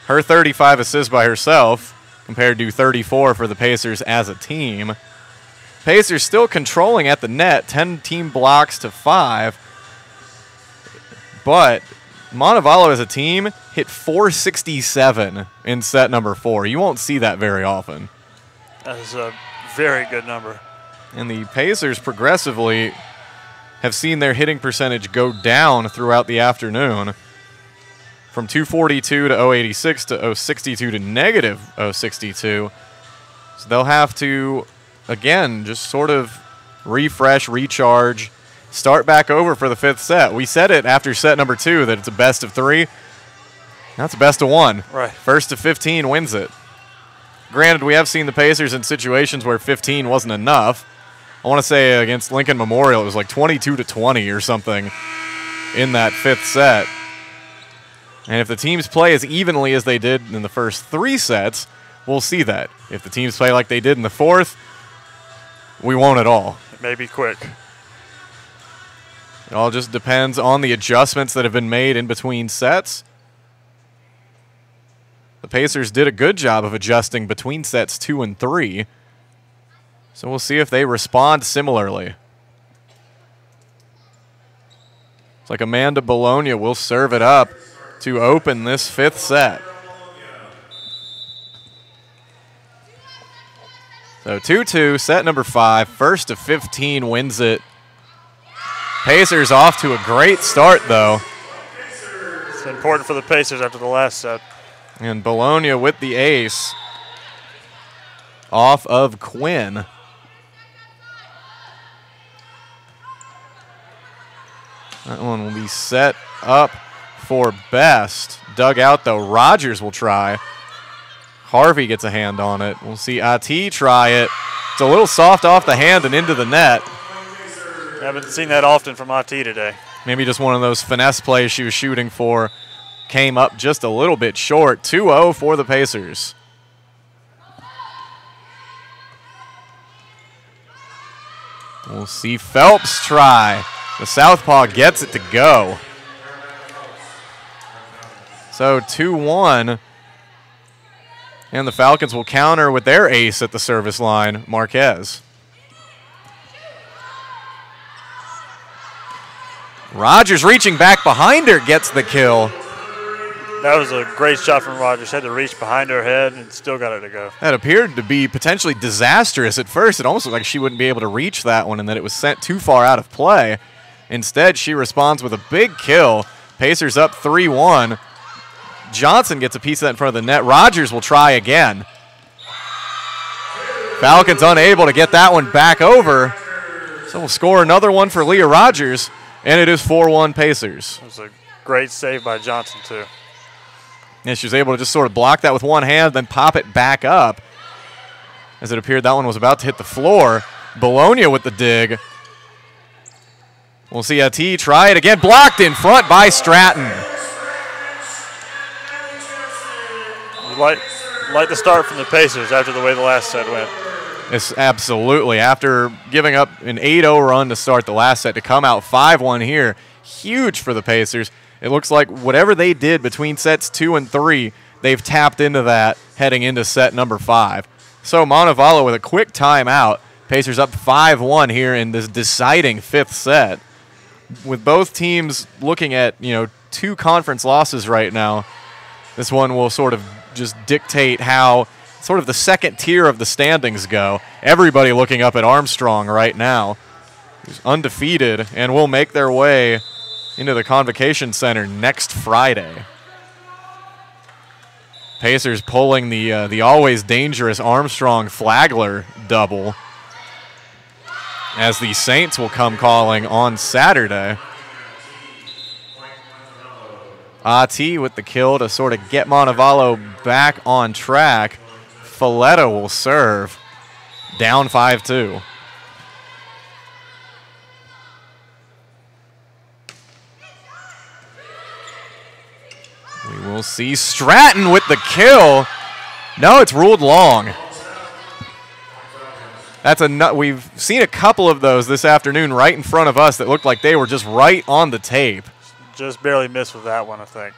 Speaker 1: Her 35 assists by herself compared to 34 for the Pacers as a team. Pacers still controlling at the net, 10 team blocks to 5. But Montevallo as a team hit 467 in set number 4. You won't see that very often.
Speaker 5: That is a very good number.
Speaker 1: And the Pacers progressively have seen their hitting percentage go down throughout the afternoon from 242 to 086 to 062 to negative 062. So they'll have to, again, just sort of refresh, recharge, start back over for the 5th set. We said it after set number 2 that it's a best of 3. Now it's a best of 1.
Speaker 5: Right.
Speaker 1: First to 15 wins it. Granted, we have seen the Pacers in situations where 15 wasn't enough. I want to say against Lincoln Memorial, it was like 22 to 20 or something in that 5th set. And if the teams play as evenly as they did in the first 3 sets, we'll see that. If the teams play like they did in the 4th, we won't at all.
Speaker 5: It may be quick.
Speaker 1: It all just depends on the adjustments that have been made in between sets. The Pacers did a good job of adjusting between sets 2 and 3. So we'll see if they respond similarly. It's like Amanda Bologna will serve it up to open this 5th set. So 2-2, set number 5, first to 15 wins it. Pacers off to a great start, though.
Speaker 5: It's important for the Pacers after the last set.
Speaker 1: And Bologna with the ace off of Quinn. That one will be set up for Best. Dug out, though. Rogers will try. Harvey gets a hand on it. We'll see Ati try it. It's a little soft off the hand and into the net.
Speaker 5: Haven't seen that often from Ati today.
Speaker 1: Maybe just one of those finesse plays she was shooting for. Came up just a little bit short. 2-0 for the Pacers. We'll see Phelps try. The southpaw gets it to go. So 2-1. And the Falcons will counter with their ace at the service line, Marquez. Rogers reaching back behind her gets the kill.
Speaker 5: That was a great shot from Rogers. Had to reach behind her head and still got it to go.
Speaker 1: That appeared to be potentially disastrous at first. It almost looked like she wouldn't be able to reach that one and that it was sent too far out of play. Instead, she responds with a big kill. Pacers up 3-1. Johnson gets a piece of that in front of the net. Rogers will try again. Falcons unable to get that one back over. So we'll score another one for Leah Rogers, and it is 4-1 Pacers.
Speaker 5: It was a great save by Johnson, too.
Speaker 1: And she was able to just sort of block that with one hand, then pop it back up. As it appeared that one was about to hit the floor. Bologna with the dig. We'll see Ati try it again. Blocked in front by Stratton.
Speaker 5: Like the start from the Pacers after the way the last set went.
Speaker 1: It's absolutely. After giving up an 8-0 run to start the last set, to come out 5-1 here, huge for the Pacers. It looks like whatever they did between sets 2 and 3, they've tapped into that heading into set number 5. So Montevallo with a quick timeout. Pacers up 5-1 here in this deciding 5th set. With both teams looking at, 2 conference losses right now, this one will sort of just dictate how sort of the second tier of the standings go. Everybody looking up at Armstrong right now, who's undefeated and will make their way into the Convocation Center next Friday. Pacers pulling the always dangerous Armstrong-Flagler double, as the Saints will come calling on Saturday. Ati with the kill to sort of get Montevallo back on track. Folletta will serve. Down 5-2. We will see Stratton with the kill. No, it's ruled long. We've seen a couple of those this afternoon right in front of us that looked like they were just right on the tape.
Speaker 5: Just barely missed with that one, I think.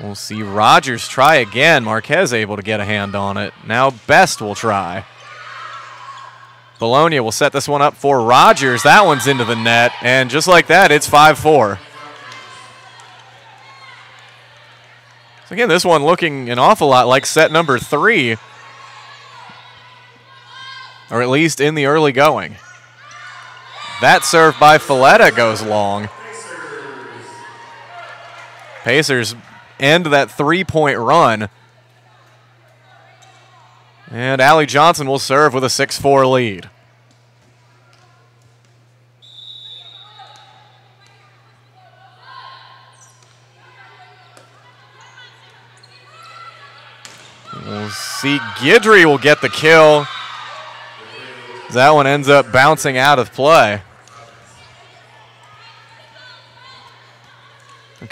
Speaker 1: We'll see Rogers try again. Marquez able to get a hand on it. Now Best will try. Bologna will set this one up for Rogers. That one's into the net, and just like that, it's 5-4. So again, this one looking an awful lot like set number 3, or at least in the early going. That serve by Folletta goes long. Pacers end that 3-point run. And Allie Johnson will serve with a 6-4 lead. We'll see Guidry will get the kill. That one ends up bouncing out of play.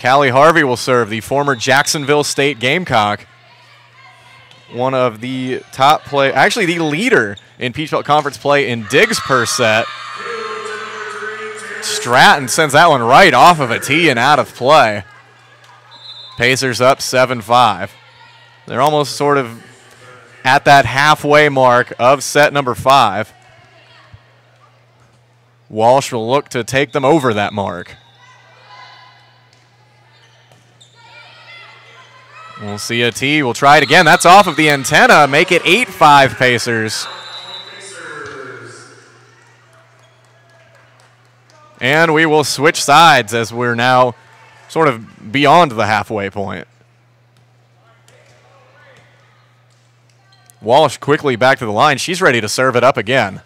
Speaker 1: Callie Harvey will serve, the former Jacksonville State Gamecock. One of the top play, actually the leader in Peach Belt Conference play in digs per set. Stratton sends that one right off of a tee and out of play. Pacers up 7-5. They're almost sort of at that halfway mark of set number 5. Walsh will look to take them over that mark. We'll see a tee. We'll try it again. That's off of the antenna. Make it 8-5 Pacers. And we will switch sides as we're now sort of beyond the halfway point. Walsh quickly back to the line. She's ready to serve it up again.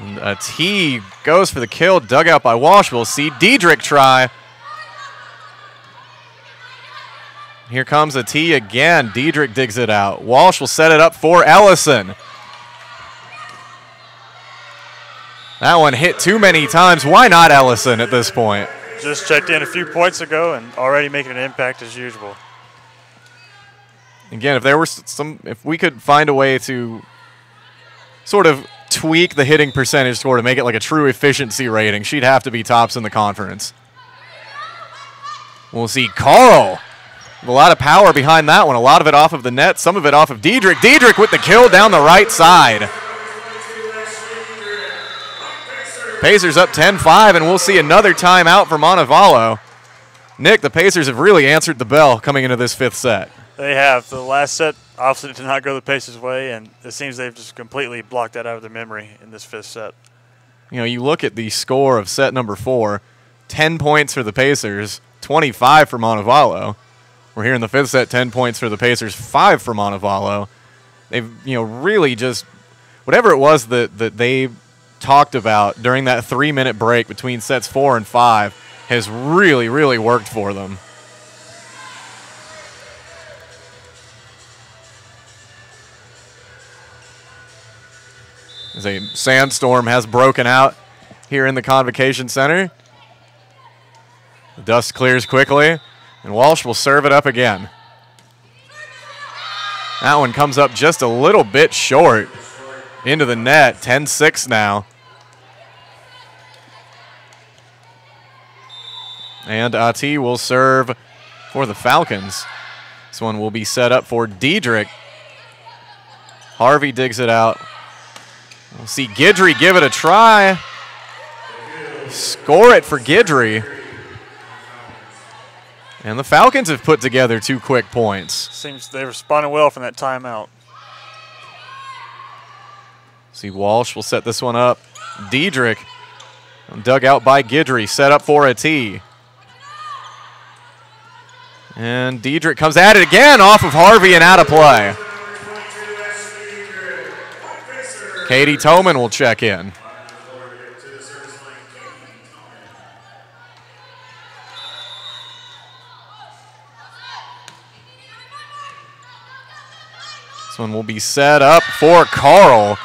Speaker 1: And a tee goes for the kill, dug out by Walsh. We'll see Diedrich try. Here comes a tee again. Diedrich digs it out. Walsh will set it up for Ellison. That one hit too many times. Why not Ellison at this point?
Speaker 5: Just checked in a few points ago and already making an impact as usual.
Speaker 1: Again, if there were if we could find a way to sort of tweak the hitting percentage score to make it like a true efficiency rating, she'd have to be tops in the conference. We'll see Carl. A lot of power behind that one. A lot of it off of the net, some of it off of Diedrich. Diedrich with the kill down the right side. Pacers up 10-5, and we'll see another timeout for Montevallo. Nick, the Pacers have really answered the bell coming into this fifth set.
Speaker 5: They have. The last set obviously did not go the Pacers' way, and it seems they've just completely blocked that out of their memory in this fifth set.
Speaker 1: You know, you look at the score of set number 4, 10 points for the Pacers, 25 for Montevallo. We're here in the fifth set, 10 points for the Pacers, 5 for Montevallo. They've, really just, whatever it was that they talked about during that 3-minute break between sets 4 and 5 has really, really worked for them. As a sandstorm has broken out here in the Convocation Center. The dust clears quickly, and Walsh will serve it up again. That one comes up just a little bit short into the net, 10-6 now. And Ati will serve for the Falcons. This one will be set up for Diedrich. Harvey digs it out. We'll see Guidry give it a try. Score it for Guidry. And the Falcons have put together 2 quick points.
Speaker 5: Seems they responded well from that timeout.
Speaker 1: See, Walsh will set this one up. Diedrich dug out by Guidry, set up for a tee. And Diedrich comes at it again off of Harvey and out of play. Katie Toman will check in. This one will be set up for Carl.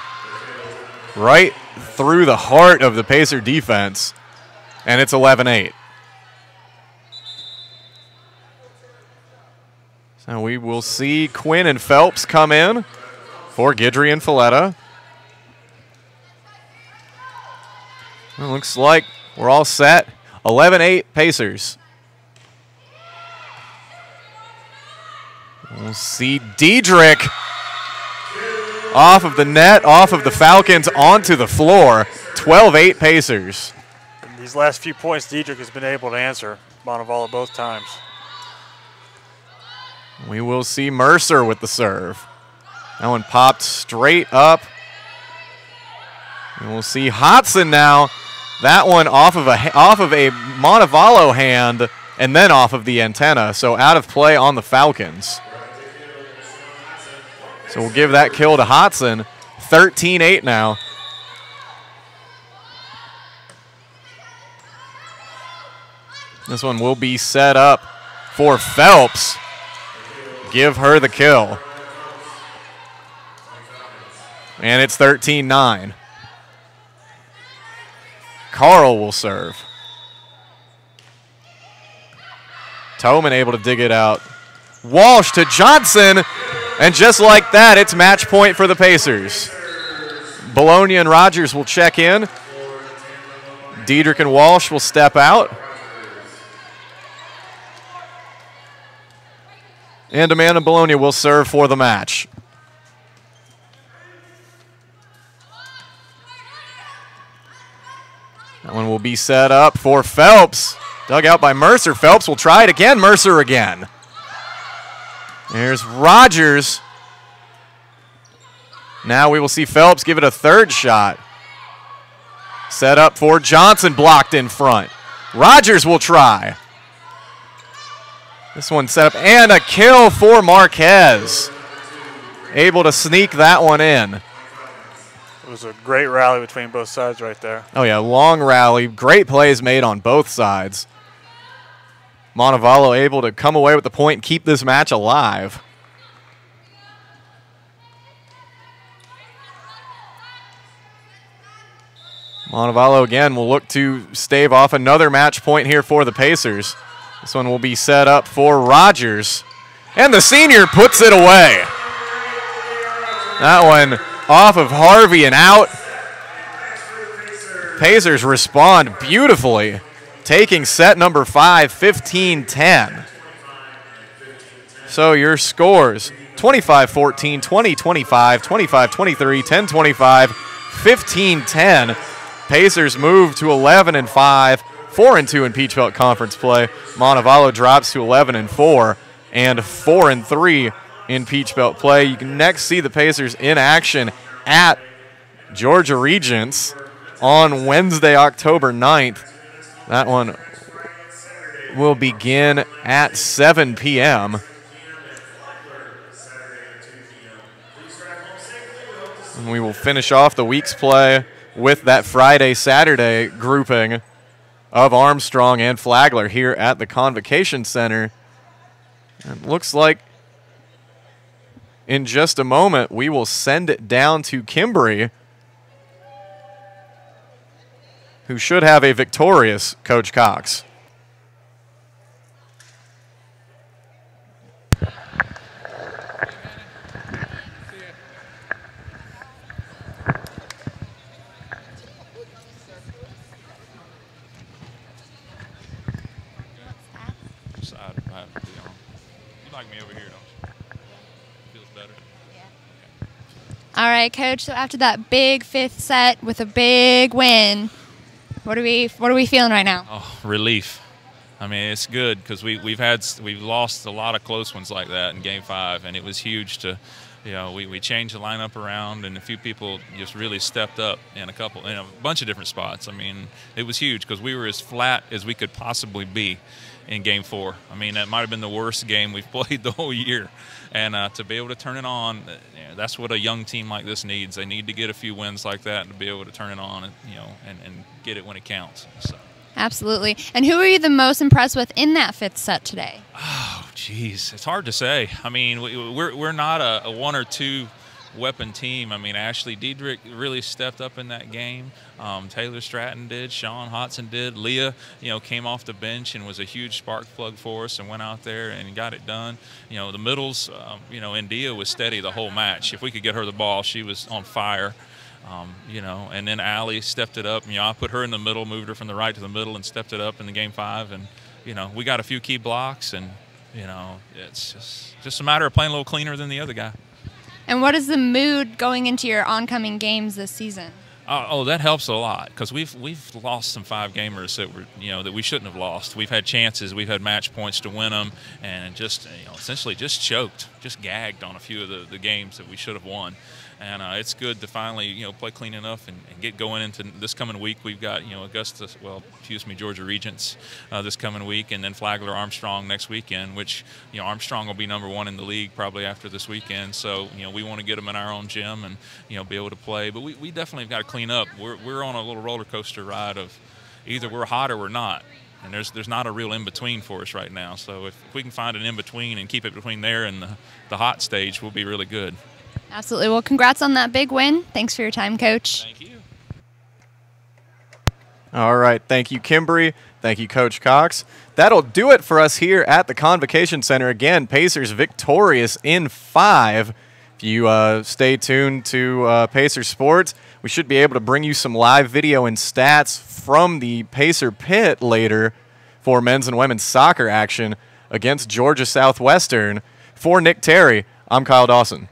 Speaker 1: Right through the heart of the Pacer defense. And it's 11-8. So we will see Quinn and Phelps come in for Guidry and Folletta. It looks like we're all set. 11-8 Pacers. We'll see Diedrich off of the net, off of the Falcons, onto the floor. 12-8 Pacers.
Speaker 5: In these last few points, Diedrich has been able to answer Montevallo both times.
Speaker 1: We will see Mercer with the serve. That one popped straight up. And we'll see Hodson now. That one off of a Montevallo hand and then off of the antenna. So out of play on the Falcons. So we'll give that kill to Hodson. 13-8 now. This one will be set up for Phelps. Give her the kill. And it's 13-9. Carl will serve. Toman able to dig it out. Walsh to Johnson. And just like that, it's match point for the Pacers. Bologna and Rogers will check in. Diedrich and Walsh will step out. And Amanda Bologna will serve for the match. That one will be set up for Phelps. Dug out by Mercer. Phelps will try it again. Mercer again. There's Rogers. Now we will see Phelps give it a third shot. Set up for Johnson, blocked in front. Rogers will try. This one set up, and a kill for Marquez. Able to sneak that one in.
Speaker 5: It was a great rally between both sides right there.
Speaker 1: Oh, yeah, long rally. Great plays made on both sides. Montevallo able to come away with the point and keep this match alive. Montevallo again will look to stave off another match point here for the Pacers. This one will be set up for Rogers. And the senior puts it away. That one off of Harvey and out. Pacers respond beautifully, taking set number 5, 15-10. So your scores, 25-14, 20-25, 25-23, 10-25, 15-10. Pacers move to 11-5, 4-2 in Peach Belt Conference play. Montevallo drops to 11-4 and 4-3 in Peach Belt play. You can next see the Pacers in action at Georgia Regents on Wednesday, October 9th. That one will begin at 7 p.m. And we will finish off the week's play with that Friday-Saturday grouping of Armstrong and Flagler here at the Convocation Center. And looks like in just a moment we will send it down to Kimbry, who should have a victorious Coach Cox.
Speaker 3: All right, Coach. So after that big 5th set with a big win, what are we feeling right now?
Speaker 4: Oh, relief. I mean, it's good because we've lost a lot of close ones like that in Game 5, and it was huge to, we changed the lineup around, and a few people just really stepped up in a bunch of different spots. I mean, it was huge because we were as flat as we could possibly be in Game 4. I mean, that might have been the worst game we've played the whole year. And to be able to turn it on, that's what a young team like this needs. They need to get a few wins like that to be able to turn it on and get it when it counts. So.
Speaker 3: Absolutely. And who were you the most impressed with in that 5th set today?
Speaker 4: Oh, geez. It's hard to say. I mean, we're not a 1 or 2 weapon team. I mean, Ashley Diedrich really stepped up in that game. Taylor Stratton did. Sean Hodson did. Leah, came off the bench and was a huge spark plug for us and went out there and got it done. The middles, India was steady the whole match. If we could get her the ball, she was on fire. And then Allie stepped it up. I put her in the middle, moved her from the right to the middle, and stepped it up in the Game 5. And, we got a few key blocks, and, it's just a matter of playing a little cleaner than the other guy.
Speaker 3: And what is the mood going into your oncoming games this season?
Speaker 4: Oh, that helps a lot because we've lost some 5-gamers that were that we shouldn't have lost. We've had chances, we've had match points to win them, and just essentially just choked, just gagged on a few of the games that we should have won. And it's good to finally play clean enough and get going into this coming week. We've got Georgia Regents this coming week, and then Flagler Armstrong next weekend, which Armstrong will be number 1 in the league probably after this weekend. So we want to get them in our own gym and be able to play. But we definitely have got to clean up. We're on a little roller coaster ride of either we're hot or we're not. And there's not a real in-between for us right now. So if we can find an in-between and keep it between there and the hot stage, we'll be really good.
Speaker 3: Absolutely. Well, congrats on that big win. Thanks for your time, Coach.
Speaker 4: Thank you.
Speaker 1: All right. Thank you, Kimbry. Thank you, Coach Cox. That'll do it for us here at the Convocation Center. Again, Pacers victorious in 5. If you stay tuned to Pacer Sports, we should be able to bring you some live video and stats from the Pacer pit later for men's and women's soccer action against Georgia Southwestern. For Nick Terry, I'm Kyle Dawson.